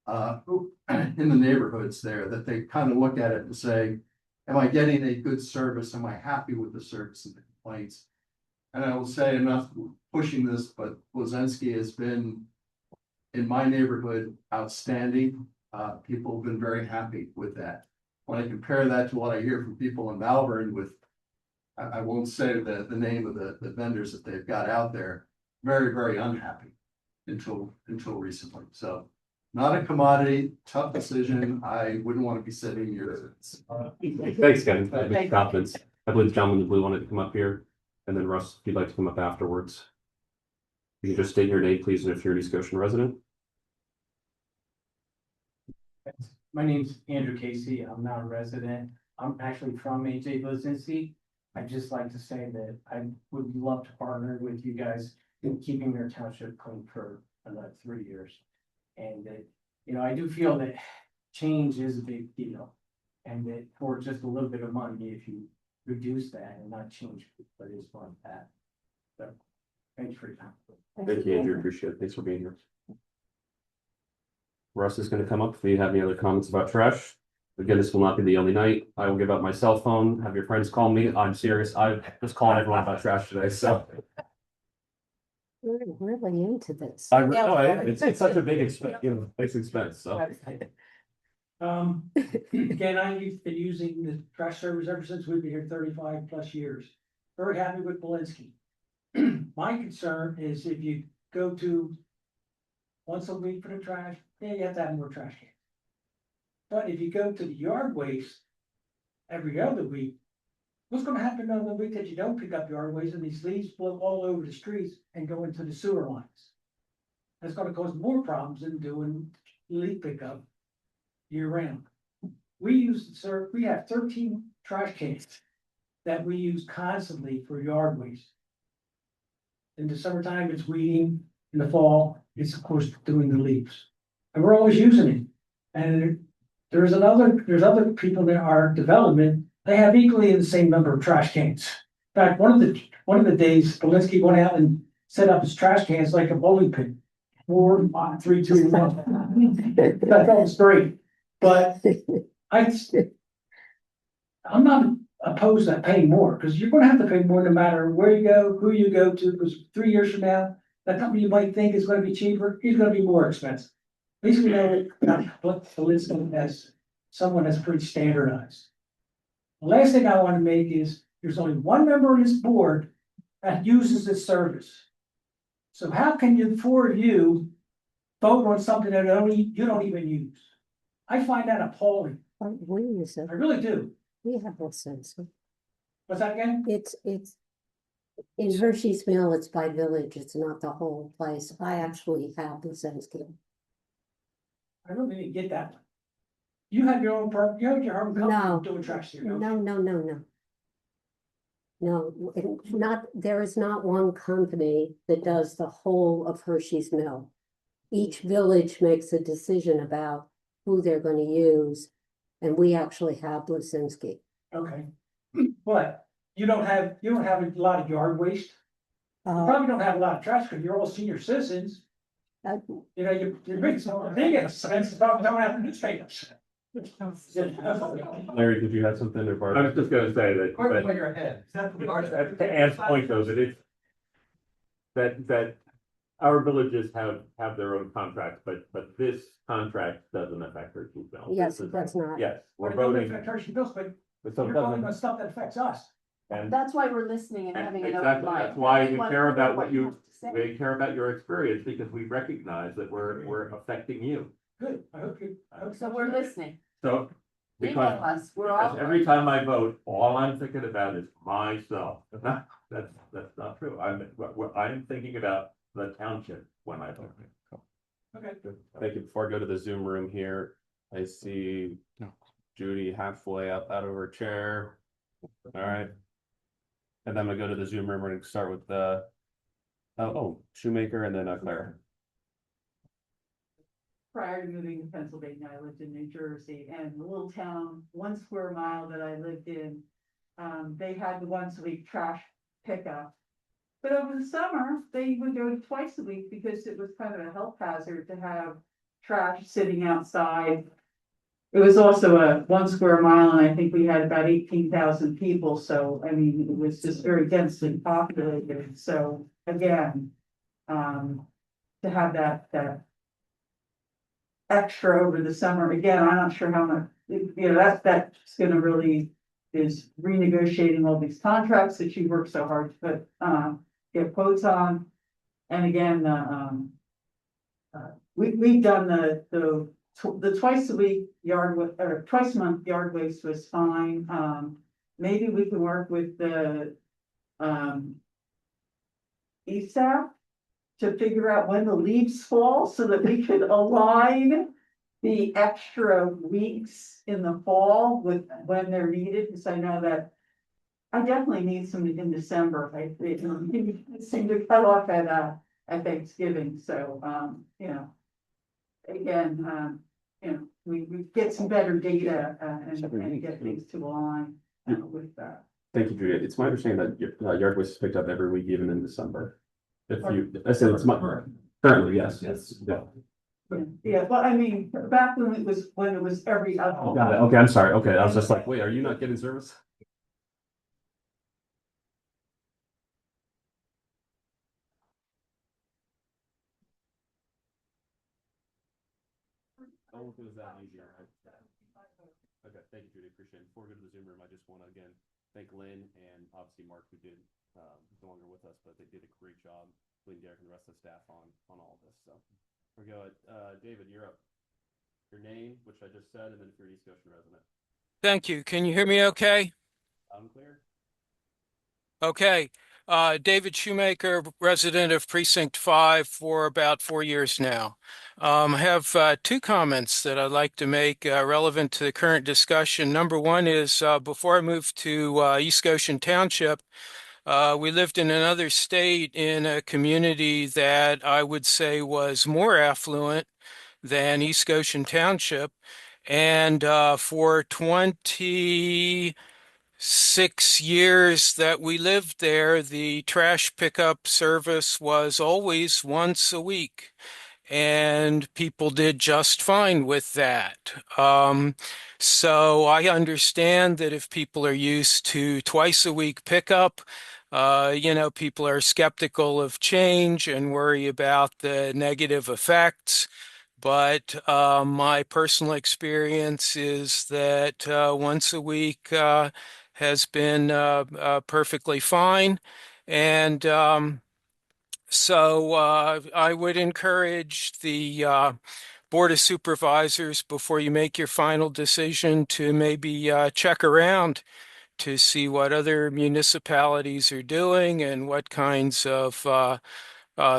in the neighborhoods there, that they kind of look at it and say, am I getting a good service? Am I happy with the service and the complaints? And I will say, enough pushing this, but Blazinski has been in my neighborhood outstanding. People have been very happy with that. When I compare that to what I hear from people in Malvern with, I won't say the name of the vendors that they've got out there, very, very unhappy until recently. So not a commodity, tough decision. I wouldn't want to be sitting here. Thanks, Kevin. Confidence. I believe the gentleman in the blue wanted to come up here, and then Russ, if you'd like to come up afterwards. You can just state your name, please, and if you're an East Goshen resident. My name's Andrew Casey. I'm not a resident. I'm actually from AJ Blazinski. I'd just like to say that I would love to partner with you guys in keeping their township clean for another 3 years. And that, you know, I do feel that change is a big deal. And that for just a little bit of money, if you reduce that and not change, but it's one path. So, thanks for your time. Thank you, Andrew. Appreciate it. Thanks for being here. Russ is going to come up if you have any other comments about trash. Again, this will not be the only night. I will give out my cell phone. Have your friends call me. I'm serious. I'm just calling everyone about trash today. So We're really into this. it's such a big expense, big expense. So Again, I've been using the trash service ever since we've been here 35 plus years. Very happy with Belinsky. My concern is if you go to once a week for the trash, yeah, you have to have more trash cans. But if you go to the yard waste every other week, what's gonna happen on the week that you don't pick up yard waste and these leaves blow all over the streets and go into the sewer lines? That's gonna cause more problems than doing leaf pickup year round. We have 13 trash cans that we use constantly for yard waste. In the summertime, it's weeding. In the fall, it's of course doing the leaves. And we're always using it. And there's other people in our development, they have equally the same number of trash cans. In fact, one of the days, Belinsky went out and set up his trash cans like a bowling pin. 4, 5, 3, 2, 1. That was great. But I'm not opposed to paying more, because you're gonna have to pay more no matter where you go, who you go to, because 3 years from now, that company you might think is gonna be cheaper, he's gonna be more expensive. At least we know Belinsky as someone that's pretty standardized. The last thing I want to make is, there's only one member on this board that uses this service. So how can the 4 of you vote on something that you don't even use? I find that appalling. We use it. I really do. We have no sense. What's that again? It's in Hershey's Mill, it's by village, it's not the whole place. I actually have the sense. I really didn't get that one. You have your own you have your own company doing trash here. No. No, there is not one company that does the whole of Hershey's Mill. Each village makes a decision about who they're going to use, and we actually have Blazinski. Okay, but you don't have a lot of yard waste. You probably don't have a lot of trash because you're all senior citizens. You know, you're big, so they get a sense about don't have newspapers. Larry, did you have something or I Barbara? was just gonna say that, Point your head. to Ann's point though, that it's, that our villages have their own contracts, but this contract doesn't affect our two bills. Yes, it does not. Yes, we're It doesn't voting. affect Hershey bills, but So you're it voting doesn't, on stuff that affects us. and That's why we're listening and having an open exactly, mind. that's why we We want care to about hear what you you, have to say. we care about your experience, because we recognize that we're affecting you. Good, I hope So we're listening. So, Email because us, we're all. every time I vote, all I'm thinking about is myself. That's not true. I'm thinking about the township when I vote. Okay. Thank you. Before I go to the Zoom room here, I see Judy halfway up out of her chair. All right. And then I'm gonna go to the Zoom room. We're gonna start with Shoemaker and then Clara. Prior to moving to Pennsylvania, I lived in New Jersey, and the little town, 1 square mile that I lived in, they had the once a week trash pickup. But over the summer, they would go twice a week because it was kind of a health hazard to have trash sitting outside. It was also a 1 square mile, and I think we had about 18,000 people, so, I mean, it was just very densely populated, so, again, to have that extra over the summer, again, I'm not sure how much, that's gonna really is renegotiating all these contracts that you worked so hard to put, get quotes on. And again, we've done the twice a week or twice a month yard waste was fine. Maybe we can work with the, ESAP to figure out when the leaves fall so that we could align the extra weeks in the fall with when they're needed, because I know that I definitely need some in December. It seemed to cut off at Thanksgiving, so, again, we get some better data, and get things to align with that. Thank you, Julia. It's my understanding that yard waste is picked up every week, even in December. I said it's my, currently, yes, yeah. Yeah, well, I mean, back when it was every other. Got it. Okay, I'm sorry. Okay, I was just like, wait, are you not getting service? It was that easier. Okay, thank you, Judy. Appreciate it. Before we go to the Zoom room, I just want to again thank Lynn and obviously Mark, who did no longer with us, but they did a great job, including Derek and the rest of the staff on all of this. So we go. David, you're up. Your name, which I just said, and then if you're an East Goshen resident. Thank you. Can you hear me okay? Loud and clear. Okay. David Shoemaker, resident of Precinct 5 for about 4 years now. I have two comments that I'd like to make relevant to the current discussion. Number one is before I moved to East Goshen Township, we lived in another state in a community that I would say was more affluent than East Goshen Township. And for 26 years that we lived there, the trash pickup service was always once a week, and people did just fine with that. So I understand that if people are used to twice a week pickup, people are skeptical of change and worry about the negative effects. But my personal experience is that once a week has been perfectly fine. And so I would encourage the Board of Supervisors, before you make your final decision, to maybe check around to see what other municipalities are doing and what kinds of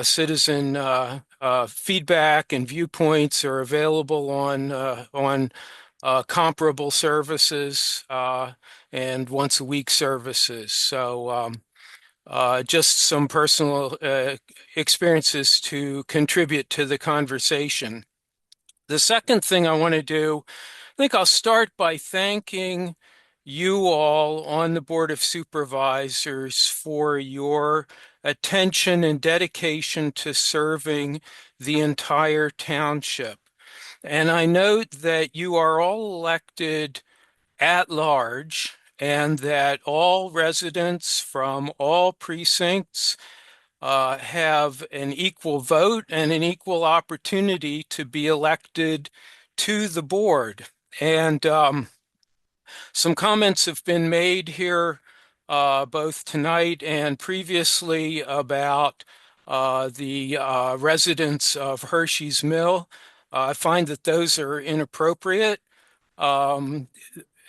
citizen feedback and viewpoints are available on comparable services and once a week services. So just some personal experiences to contribute to the conversation. The second thing I want to do, I think I'll start by thanking you all on the Board of Supervisors for your attention and dedication to serving the entire township. And I note that you are all elected at large and that all residents from all precincts have an equal vote and an equal opportunity to be elected to the board. And some comments have been made here both tonight and previously about the residents of Hershey's Mill. I find that those are inappropriate.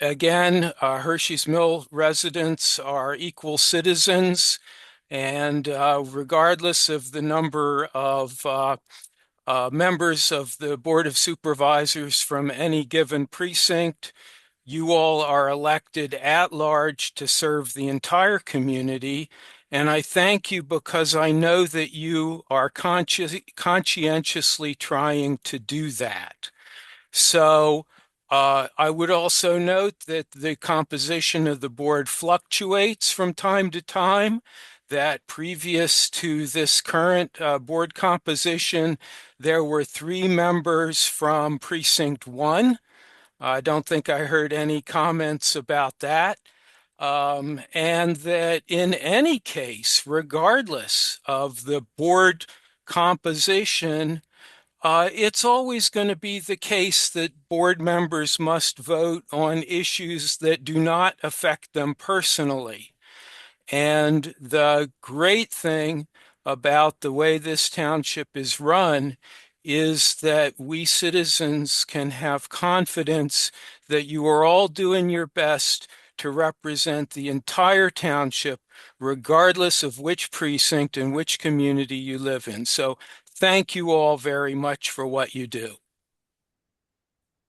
Again, Hershey's Mill residents are equal citizens, and regardless of the number of members of the Board of Supervisors from any given precinct, you all are elected at large to serve the entire community, And I thank you because I know that you are conscientiously trying to do that. So I would also note that the composition of the board fluctuates from time to time, that previous to this current board composition, there were 3 members from Precinct 1. I don't think I heard any comments about that. And that in any case, regardless of the board composition, it's always going to be the case that board members must vote on issues that do not affect them personally. And the great thing about the way this township is run is that we citizens can have confidence that you are all doing your best to represent the entire township, regardless of which precinct and which community you live in. So thank you all very much for what you do.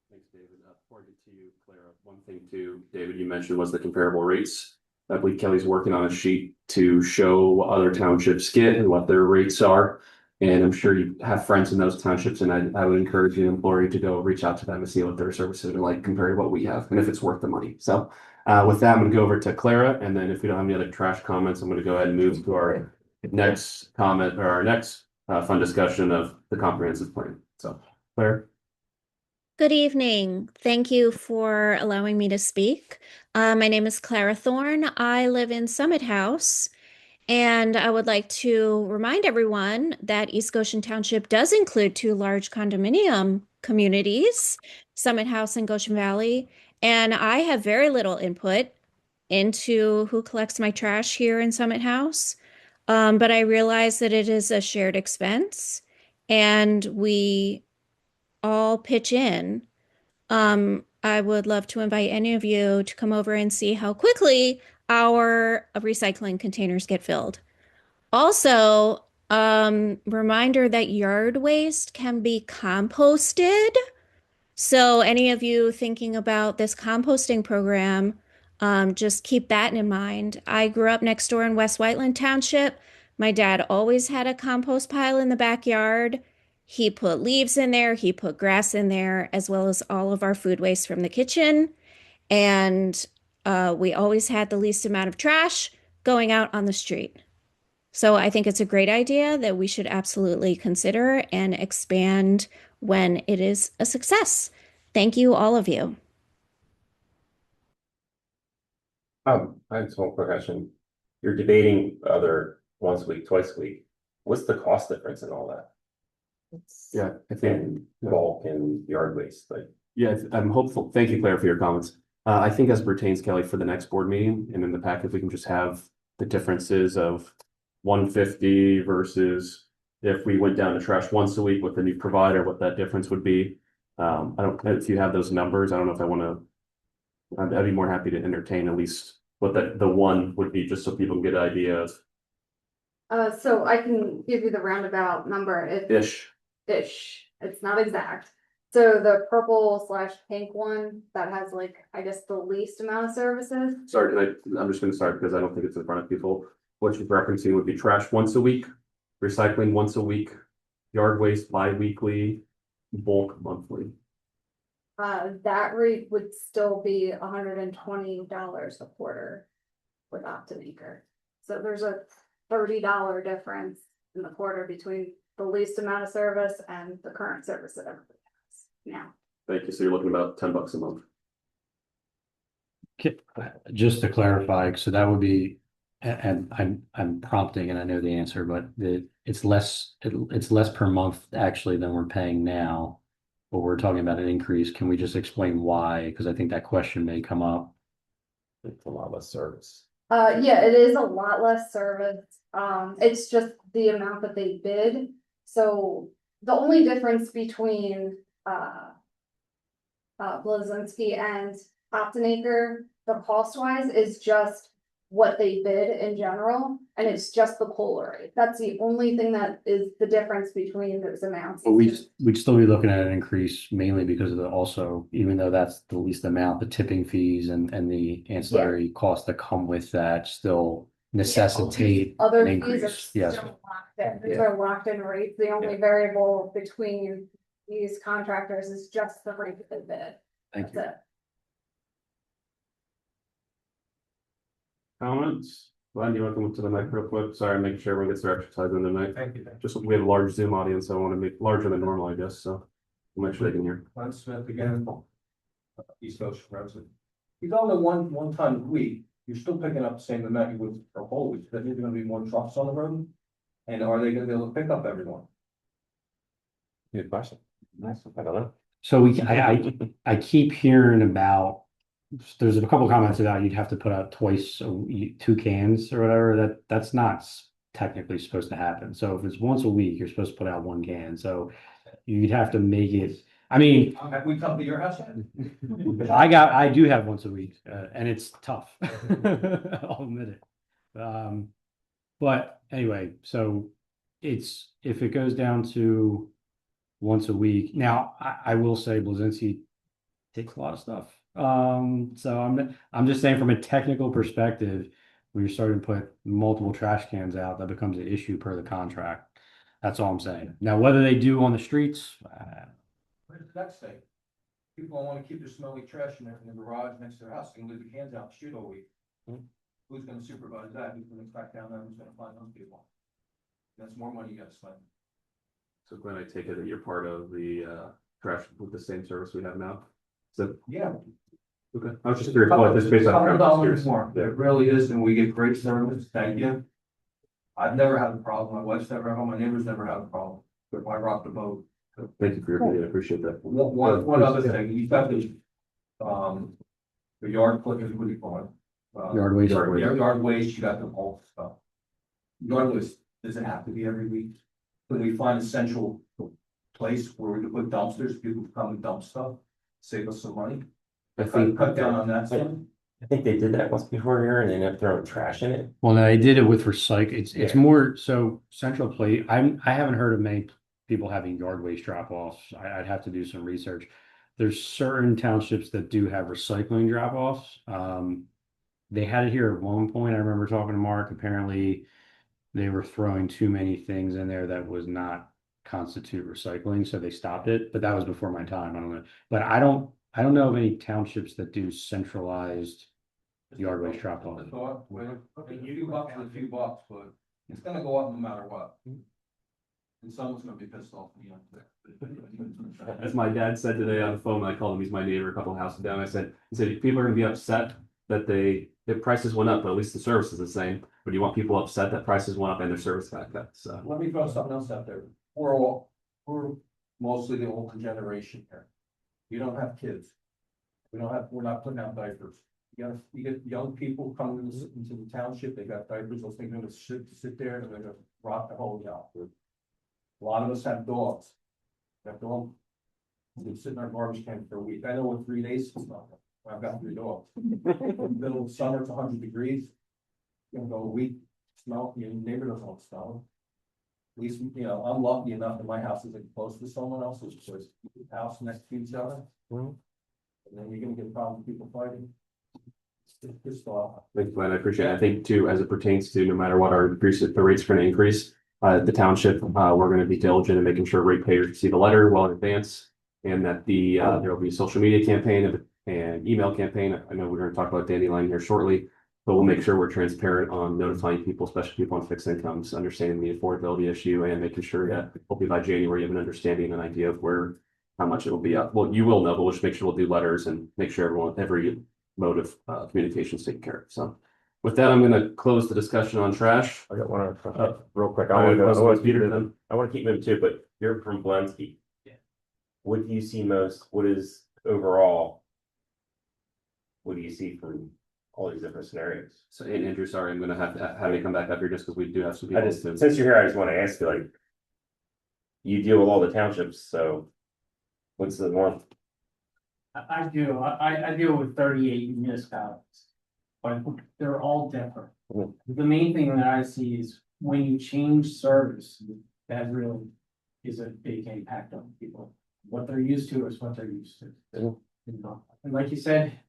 Thanks, David. Before I get to you, Clara, one thing too, David, you mentioned was the comparable rates. I believe Kelly's working on a sheet to show what other townships get and what their rates are. And I'm sure you have friends in those townships, and I would encourage you, implore you to go reach out to them and see what their services are like compared to what we have and if it's worth the money. So with that, I'm going to go over to Clara, and then if we don't have any other trash comments, I'm going to go ahead and move to our next comment or our next fun discussion of the comprehensive plan. So Clara. Good evening. Thank you for allowing me to speak. My name is Clara Thorne. I live in Summit House, and I would like to remind everyone that East Goshen Township does include 2 large condominium communities, Summit House and Goshen Valley, and I have very little input into who collects my trash here in Summit House. But I realize that it is a shared expense, and we all pitch in. I would love to invite any of you to come over and see how quickly our recycling containers get filled. Also, reminder that yard waste can be composted. So any of you thinking about this composting program, just keep that in mind. I grew up next door in West Whiteland Township. My dad always had a compost pile in the backyard. He put leaves in there, he put grass in there, as well as all of our food waste from the kitchen. And we always had the least amount of trash going out on the street. So I think it's a great idea that we should absolutely consider and expand when it is a success. Thank you, all of you. I have just one quick question. You're debating other once a week, twice a week. What's the cost difference in all that? Yeah, I think And bulk and yard waste, like, yeah, I'm hopeful. Thank you, Claire, for your comments. I think as pertains, Kelly, for the next board meeting and in the packet, we can just have the differences of 150 versus if we went down to trash once a week with the new provider, what that difference would be. I don't know if you have those numbers. I don't know if I want to. I'd be more happy to entertain at least what the one would be, just so people can get an idea of So I can give you the roundabout number. ish. It's not exact. So the purple/pink one that has like, I guess, the least amount of services. Sorry, I'm just going to start because I don't think it's in front of people. What you're referencing would be trash once a week, recycling once a week, yard waste bi-weekly, bulk monthly. That rate would still be $120 a quarter with Optimaker. So there's a $30 difference in the quarter between the least amount of service and the current service that everybody has now. Thank you. So you're looking about $10 a month. Just to clarify, so that would be, and I'm prompting and I know the answer, but it's less per month actually than we're paying now. But we're talking about an increase. Can we just explain why? Because I think that question may come up. it's a lot less service. Yeah, it is a lot less service. It's just the amount that they bid. So the only difference between Blazinski and Optinaker, the cost wise, is just what they bid in general, and it's just the polar rate. That's the only thing that is the difference between those amounts. But we'd still be looking at an increase mainly because of the also, even though that's the least amount, the tipping fees and the ancillary costs that come with that still necessitate an Other fees are increase. still Yes. locked in, these are locked in rates, the only variable between these contractors is just the rate of the bid. Thank That's you. it. Comments? Glenn, do you want to come up to the mic real quick? Sorry, I'm making sure everyone gets their exercise in tonight. Thank you. Just, we have a large Zoom audience, so I want to make larger than normal, I guess, so. We'll make sure they can hear. Glenn Smith again, East Coast resident. You go to one time a week, you're still picking up the same amount you would for a whole week, that means there's gonna be more trucks on the road? And are they gonna be able to pick up everyone? Good question. I don't know. So I keep hearing about, there's a couple comments about you'd have to put out twice, 2 cans or whatever, that's not technically supposed to happen. So if it's once a week, you're supposed to put out 1 can, so you'd have to make it, I mean, Have we come to your house yet? I do have once a week, and it's tough. I'll admit it. But anyway, so if it goes down to once a week, now I will say Blazinski takes a lot of stuff. So I'm just saying from a technical perspective, when you're starting to put multiple trash cans out, that becomes an issue per the contract. That's all I'm saying. Now, whether they do on the streets, Where's the next thing? People don't wanna keep their smelly trash in the garage next to their house, and leave the cans out, shoot all week. Who's gonna supervise that? Who's gonna crack down there? Who's gonna find those people? That's more money you gotta spend. So Glenn, I take it that you're part of the trash with the same service we have now? So, Yeah. okay, I was just curious, well, just based on. $100 more, it really is, and we get great service, thank you. I've never had a problem, my wife's never had, my neighbors never had a problem, but I rocked the boat. Thank you for your opinion, I appreciate that. One other thing, you got the yard clippers, what do you call it? Yard waste. Yard waste, you got the whole stuff. Yard waste, does it have to be every week? Can we find a central place where we can put dumpsters, people can come and dump stuff, save us some money? I think. Cut down on that stuff? I think they did that once before here and they ended up throwing trash in it. well, no, they did it with recycle. It's Yeah. more so central plate. I haven't heard of many people having yard waste drop offs. I'd have to do some research. There's certain townships that do have recycling drop offs. They had it here at one point. I remember talking to Mark. Apparently, they were throwing too many things in there that was not constitute recycling, so they stopped it. But that was before my time. I don't know. But I don't know of any townships that do centralized yard waste drop off. I thought, well, a few bucks is a few bucks, but it's gonna go up no matter what. And someone's gonna be pissed off at me up there. As my dad said today on the phone, when I called him, he's my neighbor a couple of houses down. He said, people are gonna be upset that the prices went up, but at least the service is the same. But you want people upset that prices went up and their service back up, so. Let me throw something else out there. We're mostly the older generation here. You don't have kids. We're not putting out diapers. You get young people coming into the township, they got diapers, those things are gonna sit there and they're gonna rot the whole out. A lot of us have dogs. That dog, they sit in our garbage can for a week. I know what 3 days is not. I've got 3 dogs. Middle of summer, it's 100 degrees. You're gonna go a week, smell, your neighbor doesn't want to smell. At least, I'm lucky enough that my house isn't close to someone else's, so it's the house next to each other. And then you're gonna get problems with people fighting. It's pissed off. Thanks, Glenn, I appreciate it. I think too, as it pertains to no matter what our increase, the rates are gonna increase. The township, we're gonna be diligent in making sure ratepayers see the letter well in advance. And that there will be a social media campaign and email campaign. I know we're gonna talk about Dandelion here shortly. But we'll make sure we're transparent on notifying people, especially people on fixed incomes, understanding the affordability issue and making sure that hopefully by January you have an understanding and an idea of how much it will be up. Well, you will know, but we'll just make sure we'll do letters and make sure every mode of communication is taken care of. So with that, I'm gonna close the discussion on trash. I got one other question, real quick. I I want want Peter then. to keep moving too, but you're from Blensky. Yeah. What do you see most, what is overall? What do you see from all these different scenarios? So Andrew, sorry, I'm gonna have you come back up here just because we do have some people. Since you're here, I just want to ask you, like, you deal with all the townships, so what's the one? I do, I deal with 38 municipalities, but they're all different. The main thing that I see is when you change service, that really is a big impact on people. What they're used to is what they're used to. And like you said,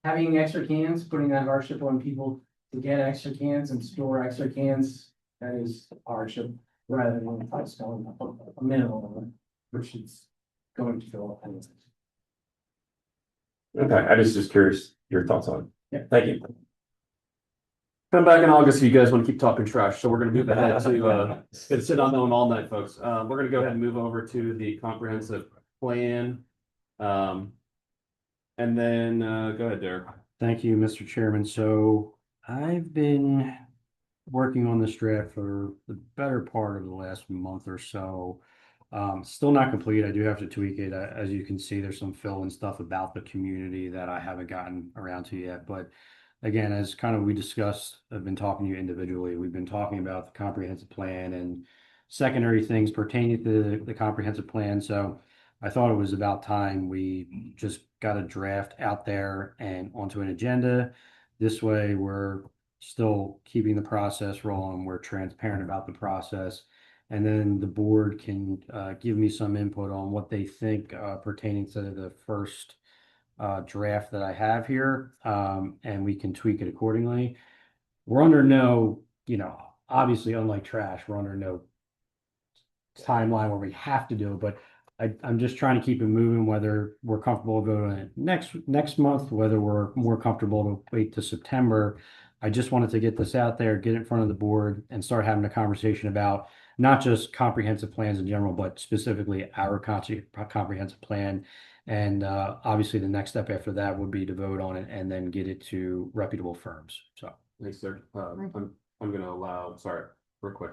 having extra cans, putting that hardship on people to get extra cans and store extra cans, that is a hardship, rather than us going up a minimum, which is going to go up anyways. Okay, I just curious your thoughts on it. Yeah. Thank you. Come back in August if you guys want to keep talking trash. So we're gonna move ahead to, it's sit on that one all night, folks. We're gonna go ahead and move over to the comprehensive plan. And then, go ahead, Derek. Thank you, Mr. Chairman. So I've been working on this draft for the better part of the last month or so. Still not complete. I do have to tweak it. As you can see, there's some fill and stuff about the community that I haven't gotten around to yet. But again, as kind of we discussed, I've been talking to you individually. We've been talking about the comprehensive plan and secondary things pertaining to the comprehensive plan. So I thought it was about time we just got a draft out there and onto an agenda. This way, we're still keeping the process rolling. We're transparent about the process. And then the board can give me some input on what they think pertaining to the first draft that I have here, and we can tweak it accordingly. We're under no, obviously, unlike trash, we're under no timeline where we have to do it, but I'm just trying to keep it moving, whether we're comfortable voting on it next month, whether we're more comfortable to wait to September. I just wanted to get this out there, get it in front of the board, and start having a conversation about not just comprehensive plans in general, but specifically our comprehensive plan. And obviously, the next step after that would be to vote on it and then get it to reputable firms. So Thanks, sir. I'm gonna allow, sorry, real quick.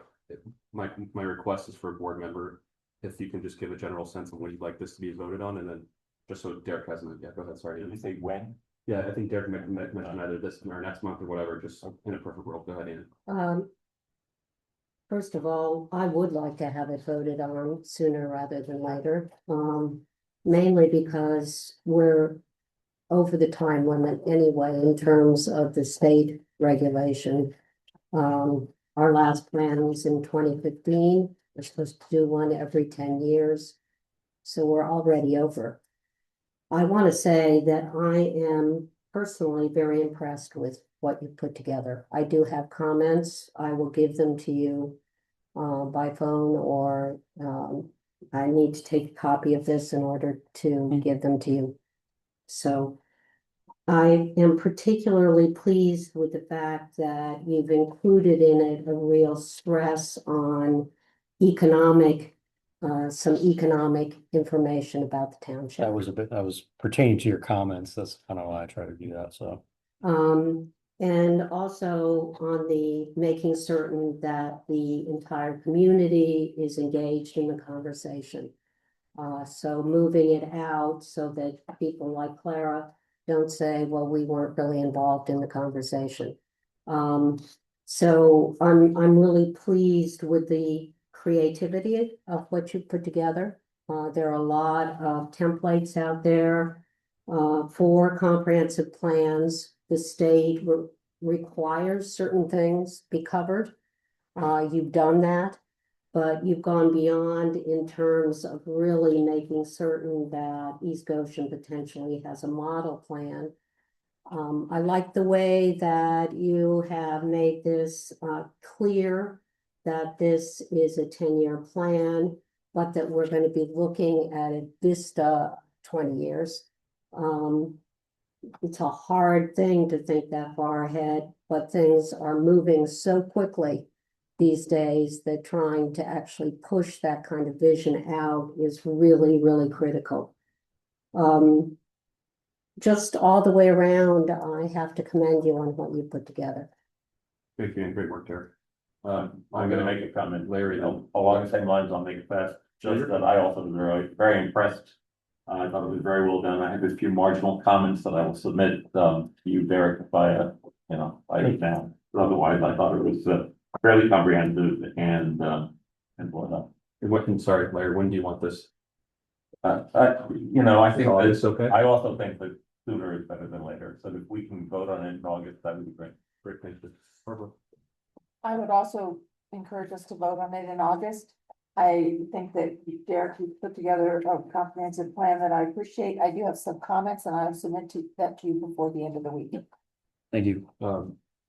My request is for a board member, if you can just give a general sense of what you'd like this to be voted on, and then just so Derek hasn't, yeah, go ahead, sorry. Did you say when? Yeah, I think Derek mentioned either this or next month or whatever, just in a perfect world, go ahead, Ian. First of all, I would like to have it voted on sooner rather than later. Mainly because we're over the time limit anyway in terms of the state regulation. Our last plan was in 2015. We're supposed to do one every 10 years. So we're already over. I want to say that I am personally very impressed with what you put together. I do have comments. I will give them to you by phone, or I need to take a copy of this in order to give them to you. So I am particularly pleased with the fact that you've included in it a real stress on some economic information about the township. that was pertaining to your comments. That's kind of why I try to do that. So And also on the making certain that the entire community is engaged in the conversation. So moving it out so that people like Clara don't say, well, we weren't really involved in the conversation. So I'm really pleased with the creativity of what you put together. There are a lot of templates out there for comprehensive plans. The state requires certain things be covered. You've done that, but you've gone beyond in terms of really making certain that East Goshen potentially has a model plan. I like the way that you have made this clear that this is a 10-year plan, but that we're going to be looking at a vista 20 years. It's a hard thing to think that far ahead, but things are moving so quickly these days that trying to actually push that kind of vision out is really, really critical. Just all the way around, I have to commend you on what you put together. Thank you, and great work, Derek. I'm gonna make a comment, Larry, along the same lines, I'll make it fast, just that I also was very, very impressed. I thought it was very well done. I have a few marginal comments that I will submit to you, Derek, by email. But otherwise, I thought it was fairly comprehensive and well done. Sorry, Larry, when do you want this? I think August, okay? I also think that sooner is better than later. So if we can vote on it in August, that would be great. Great, thank you. Barbara? I would also encourage us to vote on it in August. I think that Derek, you put together a comprehensive plan that I appreciate. I do have some comments and I'll submit that to you before the end of the week. thank you.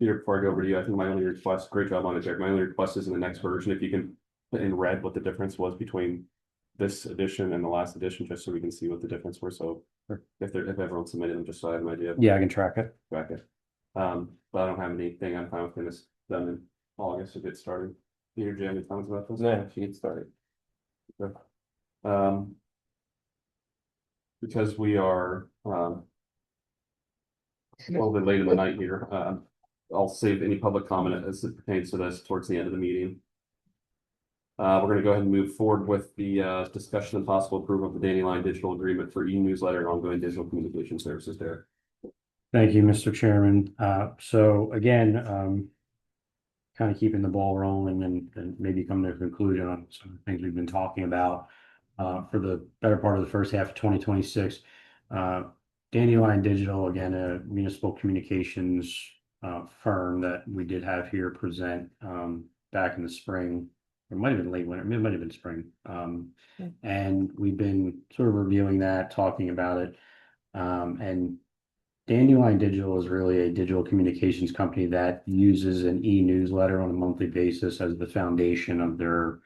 Peter, before I go over to you, I think my only request, great job on it, Jack. My only request is in the next version, if you can put in red what the difference was between this edition and the last edition, just so we can see what the difference were. So if everyone submitted them, just so I have an idea. Yeah, I can track it. Track it. But I don't have anything. I'm fine with getting this done in August to get started. Peter, do you have any comments about this? Yeah, if you get started. Okay. Because we are, a little bit late in the night here, I'll save any public comment as it pertains to this towards the end of the meeting. We're gonna go ahead and move forward with the, discussion and possible approval of the Dandelion Digital Agreement for e-newsletter and ongoing digital communication services there. Thank you, Mr. Chairman. So again, kind of keeping the ball rolling and maybe come to a conclusion on some of the things we've been talking about for the better part of the first half of 2026. Dandelion Digital, again, a municipal communications firm that we did have here present back in the spring. It might have been late winter, it might have been spring. And we've been sort of reviewing that, talking about it. And Dandelion Digital is really a digital communications company that uses an e-newsletter on a monthly basis as the foundation of their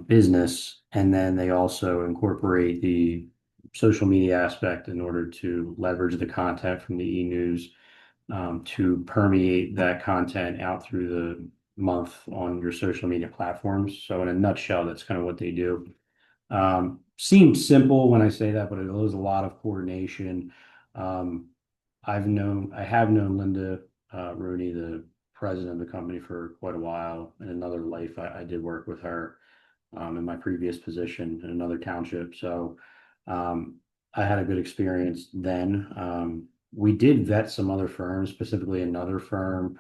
business. And then they also incorporate the social media aspect in order to leverage the content from the e-news to permeate that content out through the month on your social media platforms. So in a nutshell, that's kind of what they do. Seems simple when I say that, but it is a lot of coordination. I have known Linda Rooney, the president of the company, for quite a while. In another life, I did work with her in my previous position in another township. So I had a good experience then. We did vet some other firms, specifically another firm.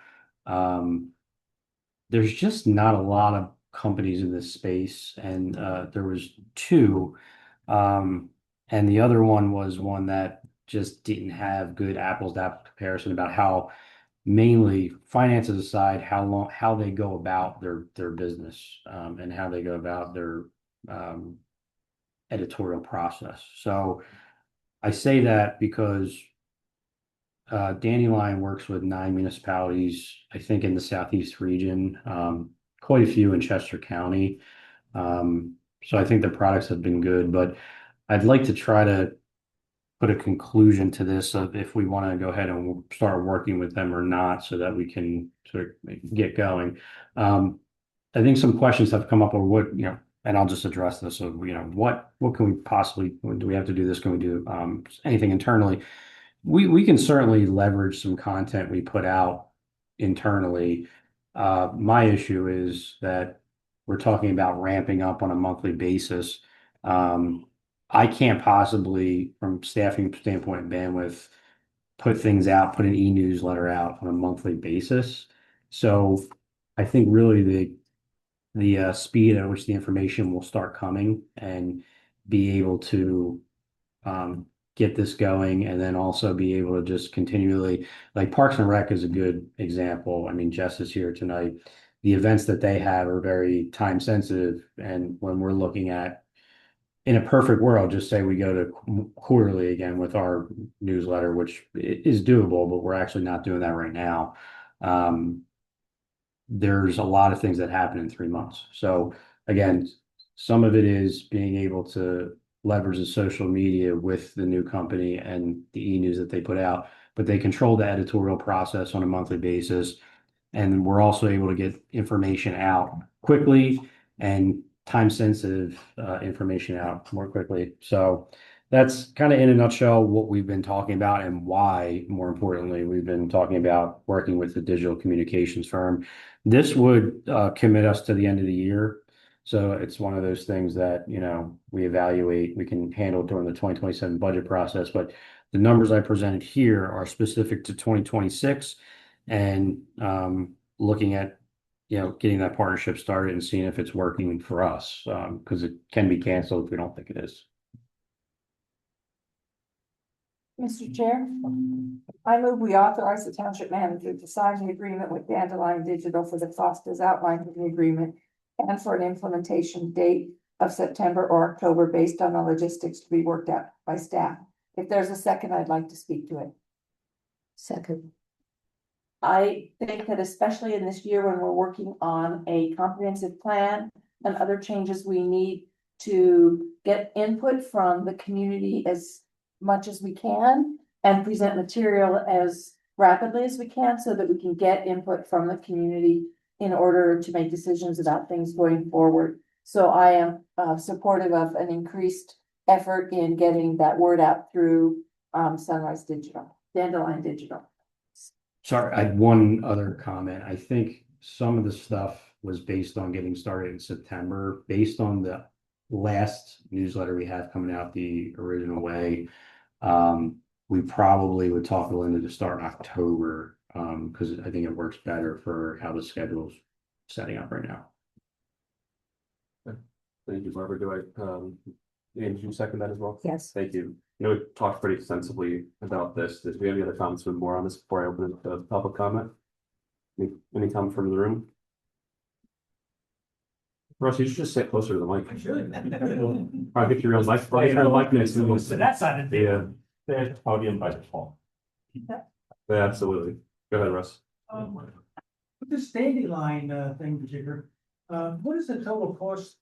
There's just not a lot of companies in this space, and there was two. And the other one was one that just didn't have good apples to apples comparison about how, mainly finances aside, how they go about their business and how they go about their editorial process. So I say that because Dandelion works with 9 municipalities, I think, in the Southeast region, quite a few in Chester County. So I think their products have been good, but I'd like to try to put a conclusion to this of if we want to go ahead and start working with them or not, so that we can sort of get going. I think some questions have come up or what, and I'll just address this of, what can we possibly, do we have to do this? Can we do anything internally? We can certainly leverage some content we put out internally. My issue is that we're talking about ramping up on a monthly basis. I can't possibly, from staffing standpoint and bandwidth, put things out, put an e-newsletter out on a monthly basis. So I think really the speed at which the information will start coming and be able to get this going, and then also be able to just continually, like Parks and Rec is a good example. I mean, Jess is here tonight. The events that they have are very time sensitive, and when we're looking at, in a perfect world, just say we go to quarterly again with our newsletter, which is doable, but we're actually not doing that right now. There's a lot of things that happen in 3 months. So again, some of it is being able to leverage the social media with the new company and the e-news that they put out, but they control the editorial process on a monthly basis. And we're also able to get information out quickly and time sensitive information out more quickly. So that's kind of in a nutshell what we've been talking about, and why, more importantly, we've been talking about working with the digital communications firm. This would commit us to the end of the year. So it's one of those things that, we evaluate, we can handle during the 2027 budget process. But the numbers I presented here are specific to 2026, and looking at, getting that partnership started and seeing if it's working for us, because it can be canceled if we don't think it is. Mr. Chair, I move we authorize the township manager to sign the agreement with Dandelion Digital for the cost as outlined in the agreement, and for an implementation date of September or October based on the logistics to be worked out by staff. If there's a second, I'd like to speak to it. Second. I think that especially in this year when we're working on a comprehensive plan and other changes, we need to get input from the community as much as we can and present material as rapidly as we can so that we can get input from the community in order to make decisions about things going forward. So I am supportive of an increased effort in getting that word out through Sunrise Digital, Dandelion Digital. Sorry, I had one other comment. I think some of the stuff was based on getting started in September, based on the last newsletter we had coming out the original way. We probably would talk to Linda to start in October, because I think it works better for how the schedule's setting up right now. Thank you, Barbara. Do I, Andy, you second that as well? Yes. Thank you. You know, we talked pretty extensively about this. Did we have any other comments with more on this before I open it to public comment? Any comment from the room? Russ, you should just sit closer to the mic. I should. Probably get your own mic. Probably your mic next to you. So that side of the Yeah, There's podium by default. yeah, absolutely. Go ahead, Russ. With this dandelion thing, particular, what is the total cost?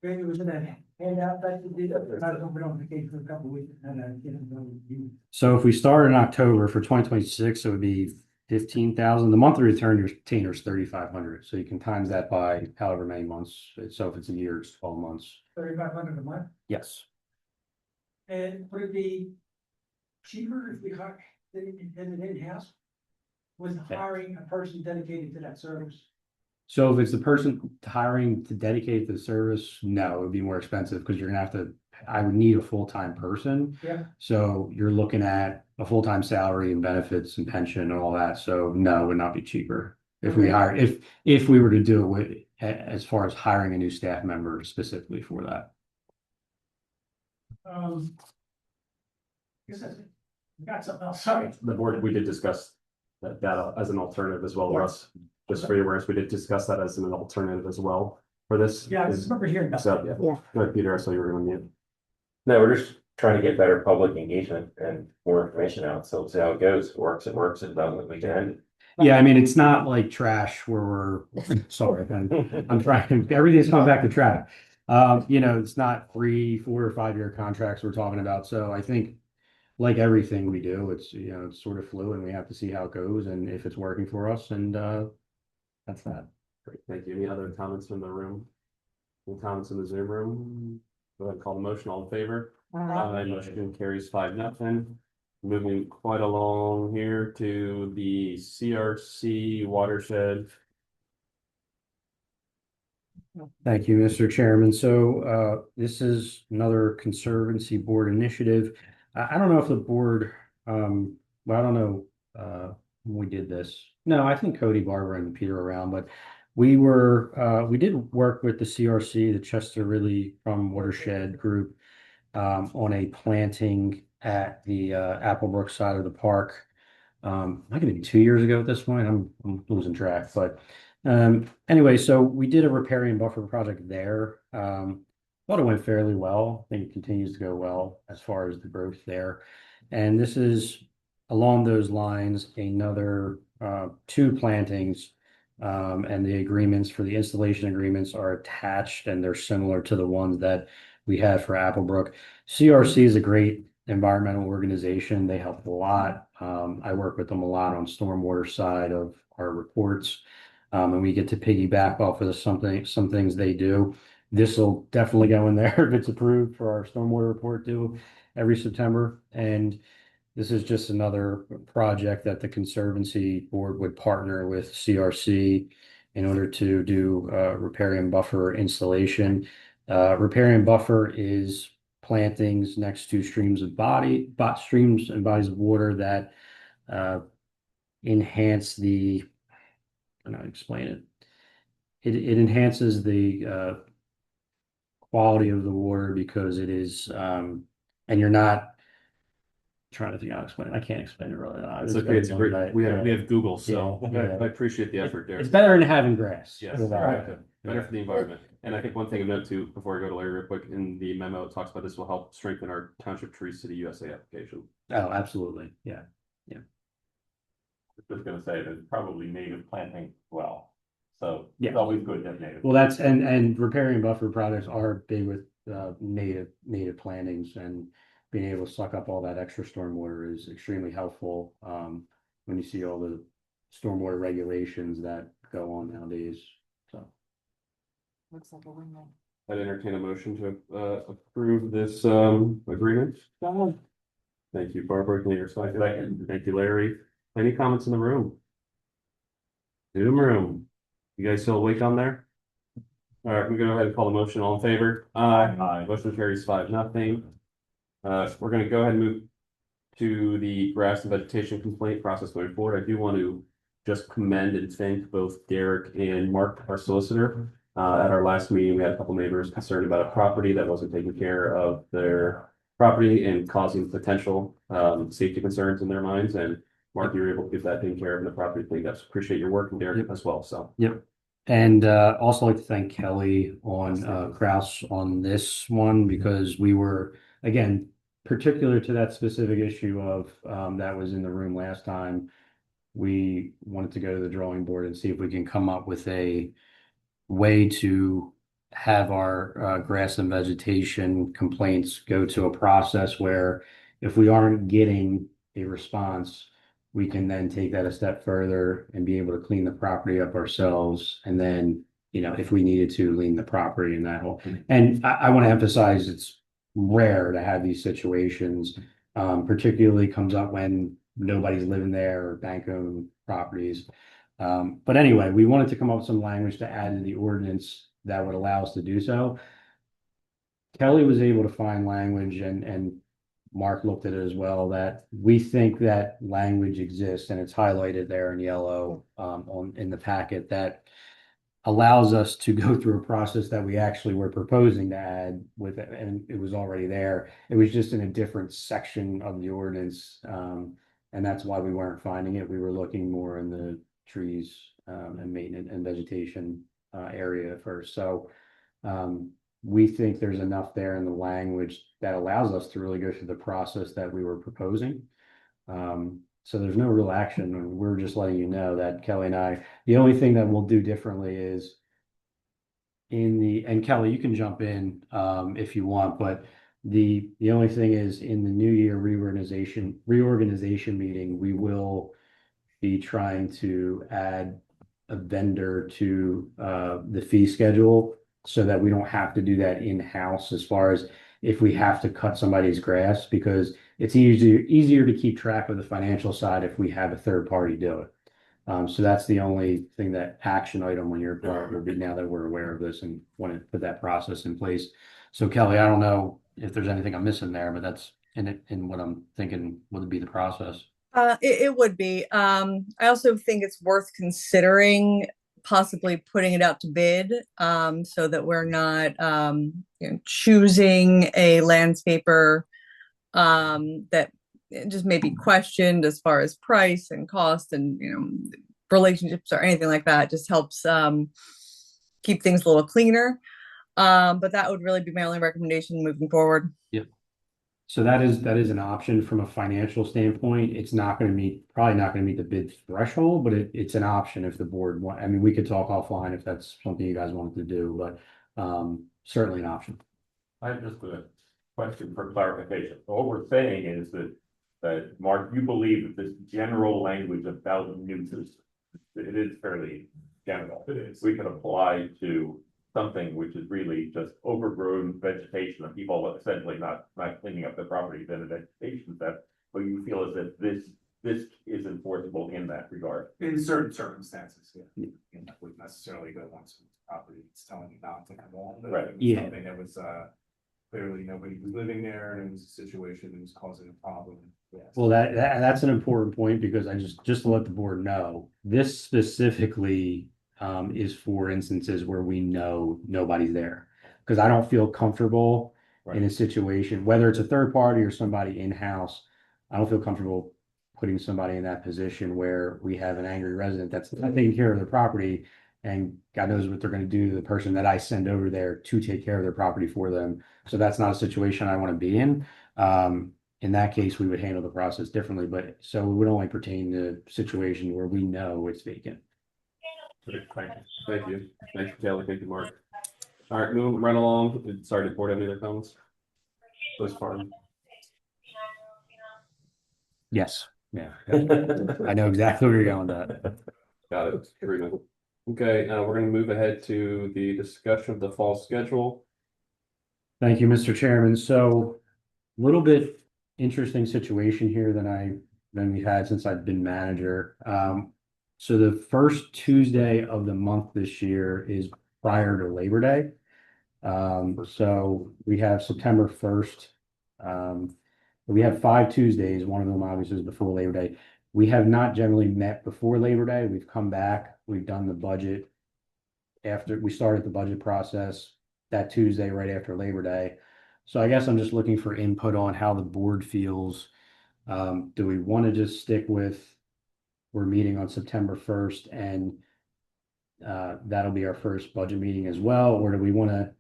Maybe it was in that handout that you did, I don't know, we don't for a couple of weeks, and I didn't know you. So if we start in October for 2026, it would be 15,000. The monthly return retainer is 3,500. So you can times that by however many months. So if it's a year, it's 12 months. 3,500 a month, Yes. and would it be cheaper if we hired it in-house? With hiring a person dedicated to that service? So if it's the person hiring to dedicate to the service, no, it would be more expensive because you're gonna have to, I would need a full-time person. Yeah. So you're looking at a full-time salary and benefits and pension and all that. So no, it would not be cheaper. If we hire, if we were to do it with, as far as hiring a new staff member specifically for that. Guess that's it. We got something else, sorry. The board, we did discuss that as an alternative as well, Russ. Just for your awareness, we did discuss that as an alternative as well for this. Yeah, I remember hearing about So, that. yeah. Yeah. Go ahead, Peter, I saw you were on mute. No, we're just trying to get better public engagement and more information out, so we'll see how it goes. It works, it works, it doesn't, we can end it. Yeah, I mean, it's not like trash where we're, sorry, I'm trying, everything's coming back to trash. You know, it's not 3, 4 or 5 year contracts we're talking about. So I think like everything we do, it's, you know, it's sort of fluid and we have to see how it goes and if it's working for us, and that's that. Great, thank you. Any other comments from the room? Any comments in the Zoom room? Go ahead and call the motion. All in favor? Aye. Motion carries 5-0. Moving quite along here to the CRC watershed. Thank you, Mr. Chairman. So this is another Conservancy Board initiative. I don't know if the board, well, I don't know when we did this. No, I think Cody, Barbara, and Peter were around, but we did work with the CRC, the Chester Ridley from Watershed Group, on a planting at the Applebrook side of the park. Might have been 2 years ago at this point. I'm losing track, but anyway, so we did a riparian buffer project there. Thought it went fairly well. I think it continues to go well as far as the growth there. And this is along those lines, another 2 plantings, and the agreements for the installation agreements are attached and they're similar to the ones that we had for Applebrook. CRC is a great environmental organization. They help a lot. I work with them a lot on stormwater side of our reports. And we get to piggyback off of some things they do. This will definitely go in there if it's approved for our stormwater report due every September. And this is just another project that the Conservancy Board would partner with CRC in order to do riparian buffer installation. Riparian buffer is plantings next to streams and bodies of water that enhance the, I don't know, explain it. It enhances the quality of the water because it is, and you're not trying to think how to explain it. I can't explain it really. It's okay. It's great. We have Google, so Yeah. I appreciate the effort there. It's better than having grass. Yes, Right. better for the environment. And I think one thing to note too, before I go to Larry real quick, in the memo, it talks about this will help strengthen our Township Tree City USA application. Oh, absolutely. Yeah. Just gonna say there's probably native planting as well. So Yeah. it's always good to have native. Well, that's, and riparian buffer products are big with native plantings, and being able to suck up all that extra stormwater is extremely helpful. When you see all the stormwater regulations that go on nowadays, so. Looks like a win-win. I'd entertain a motion to approve this agreement. Thank you, Barbara. Can you second? Thank you, Larry. Any comments in the room? Zoom room. You guys still awake on there? All right, we're gonna go ahead and call the motion. All in favor? Aye. Motion carries 5-0. We're gonna go ahead and move to the grass and vegetation complaint process going forward. I do want to just commend and thank both Derek and Mark, our solicitor. At our last meeting, we had a couple neighbors concerned about a property that wasn't taking care of their property and causing potential safety concerns in their minds. And Mark, you were able to get that taken care of in the property cleanup. Appreciate your work, and Derek as well. So. Yep. And also like to thank Kelly on Kraus on this one, because we were, again, particular to that specific issue of that was in the room last time. We wanted to go to the drawing board and see if we can come up with a way to have our grass and vegetation complaints go to a process where if we aren't getting a response, we can then take that a step further and be able to clean the property up ourselves. And then, if we needed to, lean the property in that whole. And I want to emphasize it's rare to have these situations, particularly comes up when nobody's living there or bank-owned properties. But anyway, we wanted to come up with some language to add to the ordinance that would allow us to do so. Kelly was able to find language, and Mark looked at it as well, that we think that language exists, and it's highlighted there in yellow in the packet, that allows us to go through a process that we actually were proposing to add with it, and it was already there. It was just in a different section of the ordinance, and that's why we weren't finding it. We were looking more in the trees and maintenance and vegetation area at first. So we think there's enough there in the language that allows us to really go through the process that we were proposing. So there's no real action. We're just letting you know that Kelly and I, the only thing that we'll do differently is and Kelly, you can jump in if you want, but the only thing is in the new year reorganization meeting, we will be trying to add a vendor to the fee schedule so that we don't have to do that in-house as far as if we have to cut somebody's grass, because it's easier to keep track of the financial side if we have a third party do it. So that's the only thing, that action item on your part will be, now that we're aware of this and want to put that process in place. So Kelly, I don't know if there's anything I'm missing there, but that's in what I'm thinking would be the process. It would be. I also think it's worth considering possibly putting it out to bid, so that we're not choosing a landscaper that just may be questioned as far as price and cost and relationships or anything like that. It just helps keep things a little cleaner. But that would really be my only recommendation moving forward. Yep. So that is an option from a financial standpoint. It's not going to probably not going to meet the bid threshold, but it's an option if the board want. I mean, we could talk offline if that's something you guys wanted to do, but certainly an option. I have just a question for clarification. So what we're saying is that Mark, you believe that this general language about nuisance, it is fairly general. It is. We can apply to something which is really just overgrown vegetation and people essentially not cleaning up their property, then a vegetation theft. But you feel as if this is enforceable in that regard. In certain circumstances, yeah. And that wouldn't necessarily go on someone's property, it's telling you not to come on. But Right. if it was Yeah. something that was clearly nobody was living there and it was a situation that was causing a problem. Yes. Well, that's an important point, because I just to let the board know, this specifically is for instances where we know nobody's there. Because I don't feel comfortable in a situation, whether it's a third party or somebody in-house, I don't feel comfortable putting somebody in that position where we have an angry resident that's not taking care of their property, and God knows what they're going to do to the person that I send over there to take care of their property for them. So that's not a situation I want to be in. in that case, we would handle the process differently, but so it would only pertain to situation where we know it's vacant. Thank you. Thank you, Kelly. Thank you, Mark. All right, moving right along. Sorry, did the board have any other comments? Those farm. Yes, yeah. I know exactly where you're going with that. Got it. Agreement. Okay, we're gonna move ahead to the discussion of the fall schedule. Thank you, Mr. Chairman. So a little bit interesting situation here than we've had since I've been manager. So the first Tuesday of the month this year is prior to Labor Day. So we have September 1st. We have 5 Tuesdays. One of them obviously is before Labor Day. We have not generally met before Labor Day. We've come back, we've done the budget. After we started the budget process that Tuesday right after Labor Day. So I guess I'm just looking for input on how the board feels. Do we want to just stick with, we're meeting on September 1st and that'll be our first budget meeting as well? Or do we want to,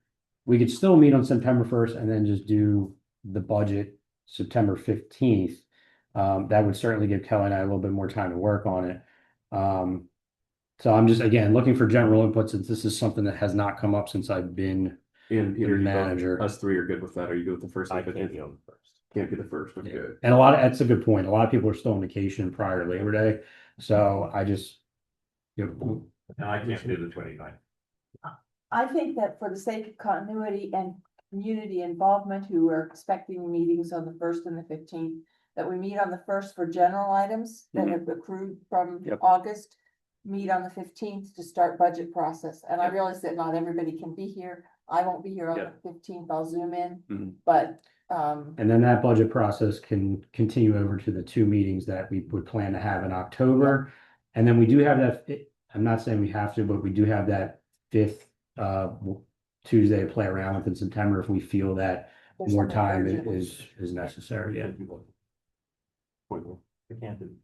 we could still meet on September 1st and then just do the budget September 15th. That would certainly give Kelly and I a little bit more time to work on it. So I'm just, again, looking for general input since this is something that has not come up since I've been And Peter, manager. Us three are good with that. Are you good with the first? I can't be on the first. Can't be the first. Okay. Yeah. And that's a good point. A lot of people are still on vacation prior to Labor Day. So I just, No, I can't do the 29th. I think that for the sake of continuity and community involvement who are expecting meetings on the 1st and the 15th, that we meet on the 1st for general items that have accrued from Yep. August, meet on the 15th to start budget process. And I realize that not everybody can be here. I won't be here on Yeah. the 15th. I'll zoom in, Mhm. but and then that budget process can continue over to the 2 meetings that we would plan to have in October. And then we do have that, I'm not saying we have to, but we do have that 5th Tuesday to play around with in September if we feel that there's more something time urgent. is necessary. Yeah. I can't do.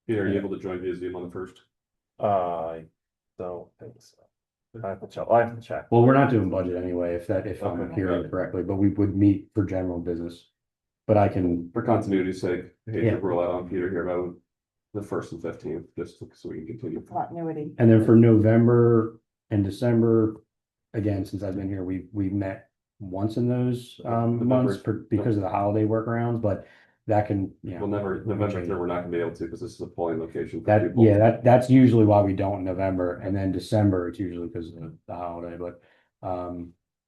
Peter, are you able to join via Zoom on the 1st? I don't think so. I have to check. Well, we're not doing budget anyway, if I'm Okay. hearing correctly, but we would meet for general business. But I can, For continuity's sake, I hate Yeah. to roll out on Peter here about the 1st and 15th, just so we can continue. Continuity. and then for November and December, again, since I've been here, we've met once in those months because of the holiday workarounds, but that can, Well, November, we're not gonna be able to, because this is a polling location. for that, people. yeah, that's usually why we don't in November, and then December, it's usually because of the holiday, but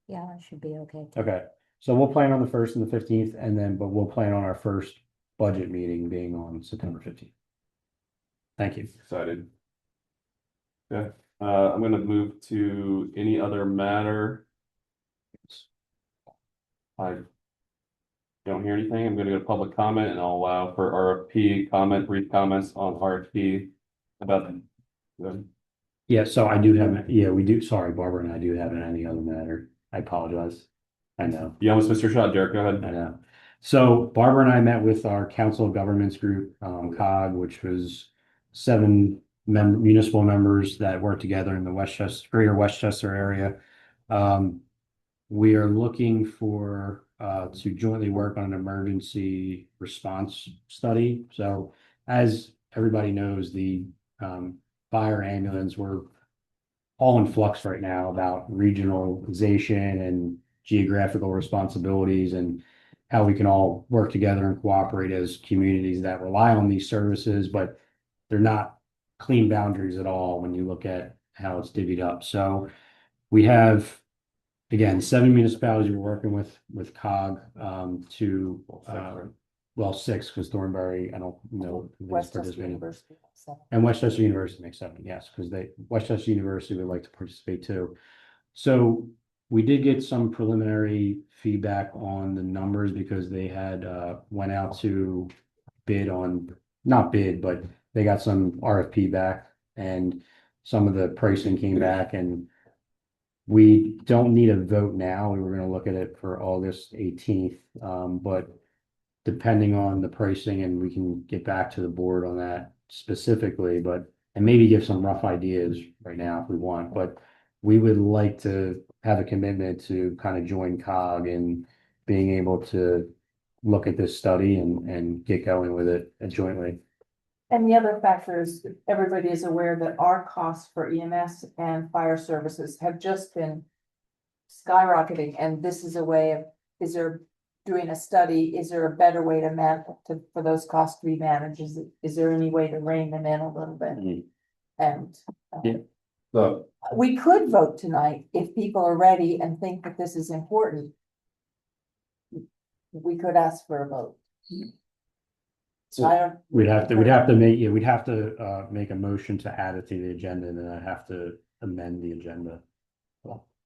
Yeah, that should be okay. okay. So we'll plan on the 1st and the 15th, but we'll plan on our first budget meeting being on September 15th. Thank you. Excited. Okay, I'm gonna move to any other matter. I don't hear anything. I'm gonna go to public comment and I'll allow for RFP comment, brief comments on RFP about the. Yeah, so I do have, yeah, we do, sorry, Barbara and I do have any other matter. I apologize. I know. You almost missed your shot, Derek. Go ahead. I know. So Barbara and I met with our Council of Governments group, COG, which was 7 municipal members that work together in the greater Westchester area. We are looking for to jointly work on an emergency response study. So as everybody knows, the fire ambulance, we're all in flux right now about regionalization and geographical responsibilities and how we can all work together and cooperate as communities that rely on these services, but they're not clean boundaries at all when you look at how it's divvied up. So we have, again, 7 municipalities we're working with COG well, 6 because Thornbury, I don't know. if it's Westchester participating. University. So, And Westchester University makes 7, yes, because Westchester University would like to participate too. So we did get some preliminary feedback on the numbers because they had went out to bid on, not bid, but they got some RFP back and some of the pricing came back and we don't need a vote now. We were gonna look at it for August 18th, but depending on the pricing and we can get back to the board on that specifically, and maybe give some rough ideas right now if we want, but we would like to have a commitment to kind of join COG in being able to look at this study and get going with it jointly. And the other factor is everybody is aware that our costs for EMS and fire services have just been skyrocketing, and this is a way of, is there, doing a study, is there a better way to for those costs to be managed? Is there any way to rein them in a little bit? And Yeah. Look, we could vote tonight if people are ready and think that this is important. We could ask for a vote. So I don't. We'd have to make a motion to add it to the agenda, and then I'd have to amend the agenda.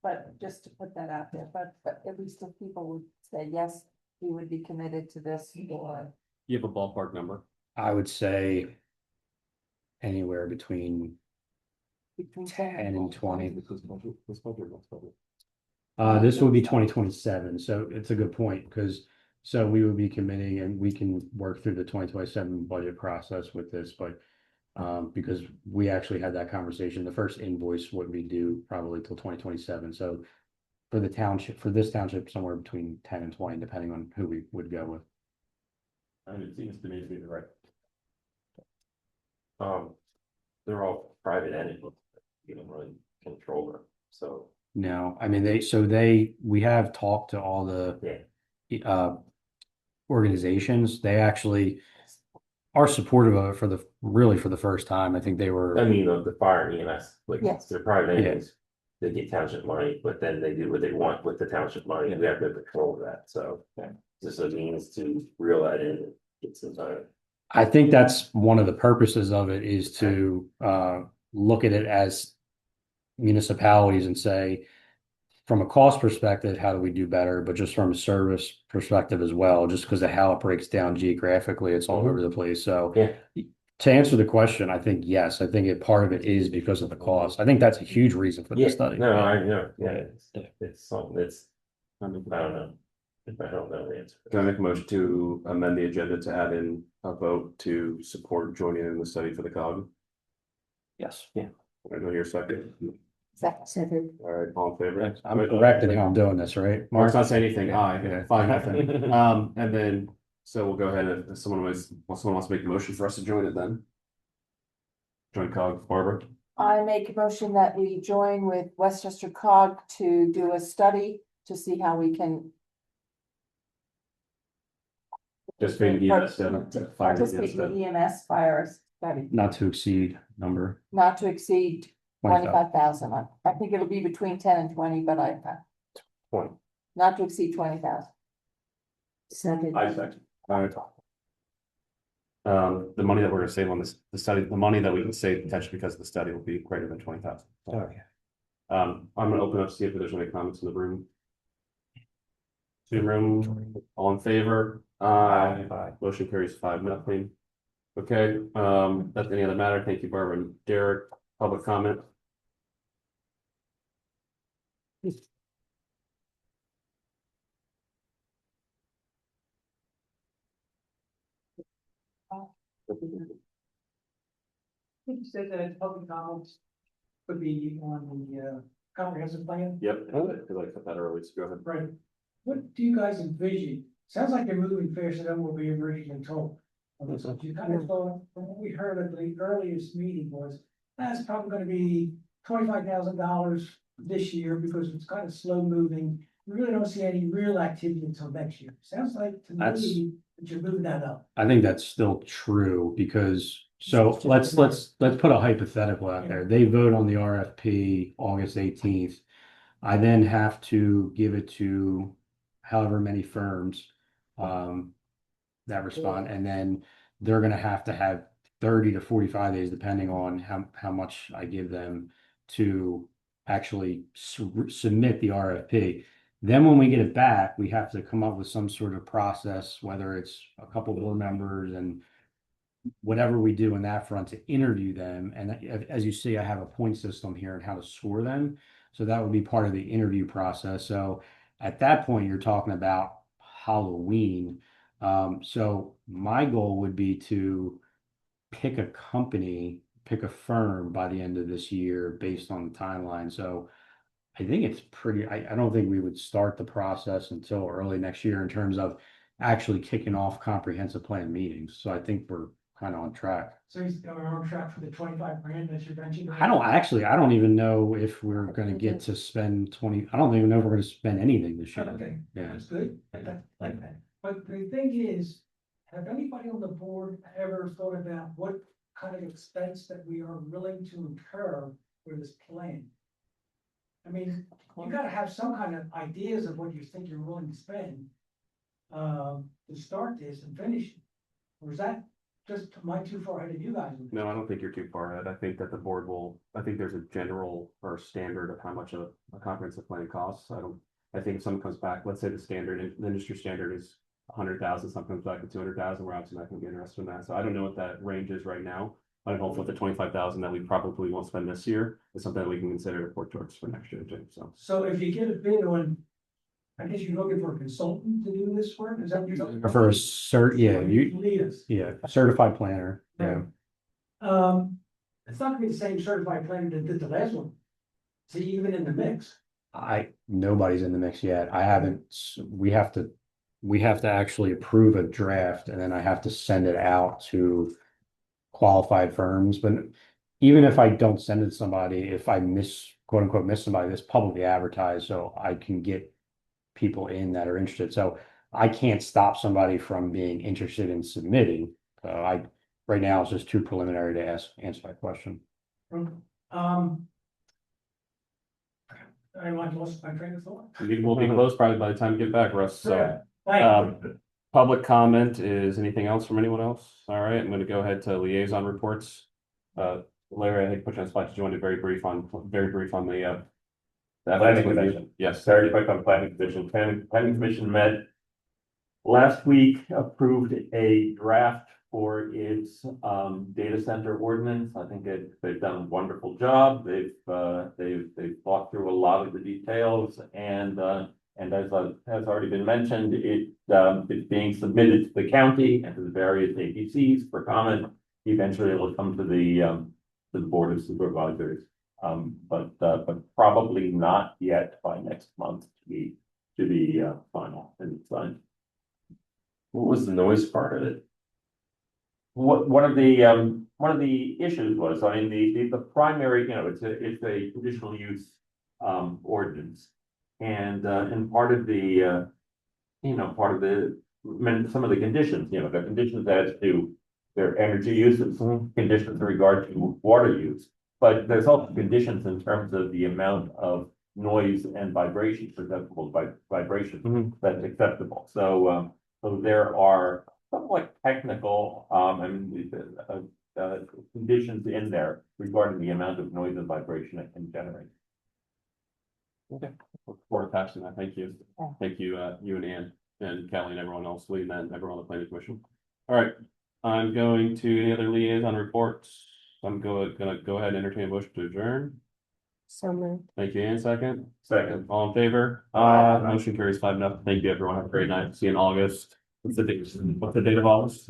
But just to put that out there, but at least if people would say, yes, we would be committed to this, or. you have a ballpark number? I would say anywhere between Between 10 and 20. This budget, next budget. This would be 2027, so it's a good point, because so we would be committing and we can work through the 2027 budget process with this, but because we actually had that conversation, the first invoice wouldn't be due probably till 2027, so for the township, for this township, somewhere between 10 and 20, depending on who we would go with. And it seems to me to be the right. They're all private entities, you don't really control them, so. No, I mean, we have talked to all the organizations. They actually are supportive of it for the first time. I think they were. I mean, the fire and EMS, like, Yes. they're private entities. They get township money, but then they do what they want with the township money, and we have no control of that, so. Just a means to reel that in and get some time. I think that's one of the purposes of it, is to look at it as municipalities and say, from a cost perspective, how do we do better? But just from a service perspective as well, just because of how it breaks down geographically, it's all over the place. So to answer the question, I think yes, I think part of it is because of the cost. I think that's a huge reason for the study. No, I know, it's something that's, I don't know. If I don't know the answer. Can I make a motion to amend the agenda to add in a vote to support joining in the study for the COG? Yes. I know you're second. Second. All right, all in favor? I'm correct in how I'm doing this, right? Mark's not saying anything. Aye, Yeah. 5-0. And then, so we'll go ahead and if someone wants to make a motion for us to join it then. Join COG, Barbara. I make a motion that we join with Westchester COG to do a study to see how we can. Just being EMS, Participate in the EMS fire study, Not to exceed number. not to exceed 25. 25,000. I think it'll be between 10 and 20, but 20. not to exceed 20,000. Second. I second. All right. The money that we're gonna save on this, the study, the money that we can save potentially because of the study will be greater than 20,000. Okay. I'm gonna open up, see if there's any comments in the room. To the room, all in favor? Aye. Motion carries 5-0. Okay, that's any other matter. Thank you, Barbara and Derek. Public comment? You said that public comments would be on the comprehensive plan. Yep, because I cut that early, so go ahead. Right. What do you guys envision? Sounds like you're moving faster than what we originally told. You kind of thought, from what we heard at the earliest meeting was, that's probably gonna be $25,000 this year because it's kind of slow moving. We really don't see any real activity until next year. Sounds like to me that you're moving that up. I think that's still true because, so let's put a hypothetical out there. They vote on the RFP August 18th. I then have to give it to however many firms that respond, and then they're gonna have to have 30 to 45 days, depending on how much I give them, to actually submit the RFP. Then when we get it back, we have to come up with some sort of process, whether it's a couple board members and whatever we do in that front to interview them. And as you see, I have a point system here and how to score them. So that would be part of the interview process. So at that point, you're talking about Halloween. So my goal would be to pick a company, pick a firm by the end of this year based on the timeline. So I think it's pretty, I don't think we would start the process until early next year in terms of actually kicking off comprehensive plan meetings. So I think we're kind of on track. So we're on track for the 25 grand that you mentioned. I don't even know if we're gonna get to spend 20, I don't even know if we're gonna spend anything this year. Okay, Yeah. that's good. But the thing is, have anybody on the board ever thought about what kind of expense that we are willing to incur for this plan? I mean, you gotta have some kind of ideas of what you think you're willing to spend to start this and finish it. Or is that just am I too far ahead of you guys? No, I don't think you're too far ahead. I think that the board will, I think there's a general or standard of how much a comprehensive plan costs. I think if someone comes back, let's say the industry standard is 100,000, some comes back to 200,000, we're obviously not gonna be interested in that. So I don't know what that range is right now. I don't know if with the 25,000 that we probably won't spend this year is something that we can consider to put towards for next year too, so. So if you get a bid on, I guess you're looking for a consultant to do this work, is that what you're talking about? For a Lead us. certified planner, yeah. It's not gonna be the same certified planner that did the last one. See, even in the mix. Nobody's in the mix yet. We have to actually approve a draft and then I have to send it out to qualified firms, but even if I don't send it to somebody, if I quote unquote miss somebody, it's publicly advertised, so I can get people in that are interested. So I can't stop somebody from being interested in submitting. Right now it's just too preliminary to answer that question. I lost my train of thought. We'll be close probably by the time you get back, Russ, so. Thank you. Public comment is anything else from anyone else? All right, I'm gonna go ahead to liaison reports. Larry, I think put you on the spot. Did you want to be very brief on the Planning commission. Yes. Very quick on planning commission. Planning commission met last week, approved a draft for its data center ordinance. I think they've done a wonderful job. They've thought through a lot of the details and as has already been mentioned, it's being submitted to the county and to the various APCs for comment. Eventually it will come to the board of supervisors. But probably not yet by next month to be final and signed. What was the noise part of it? One of the issues was, I mean, the primary, it's a conditional use ordinance. And part of the some of the conditions, the conditions as to their energy use and some conditions in regard to water use. But there's also conditions in terms of the amount of noise and vibration, perceptible vibration that's acceptable. So there are somewhat technical conditions in there regarding the amount of noise and vibration it can generate. Okay, look forward to passing that. Thank you. Thank you, you and Ann and Kelly and everyone else, Lee, and then everyone on the planning commission. All right, I'm going to any other liaison reports. I'm gonna go ahead and entertain a motion to adjourn. So moved. Thank you, Ann. Second. Second. All in favor? Motion carries 5-0. Thank you, everyone. Have a great night. See you in August. What's the date of August?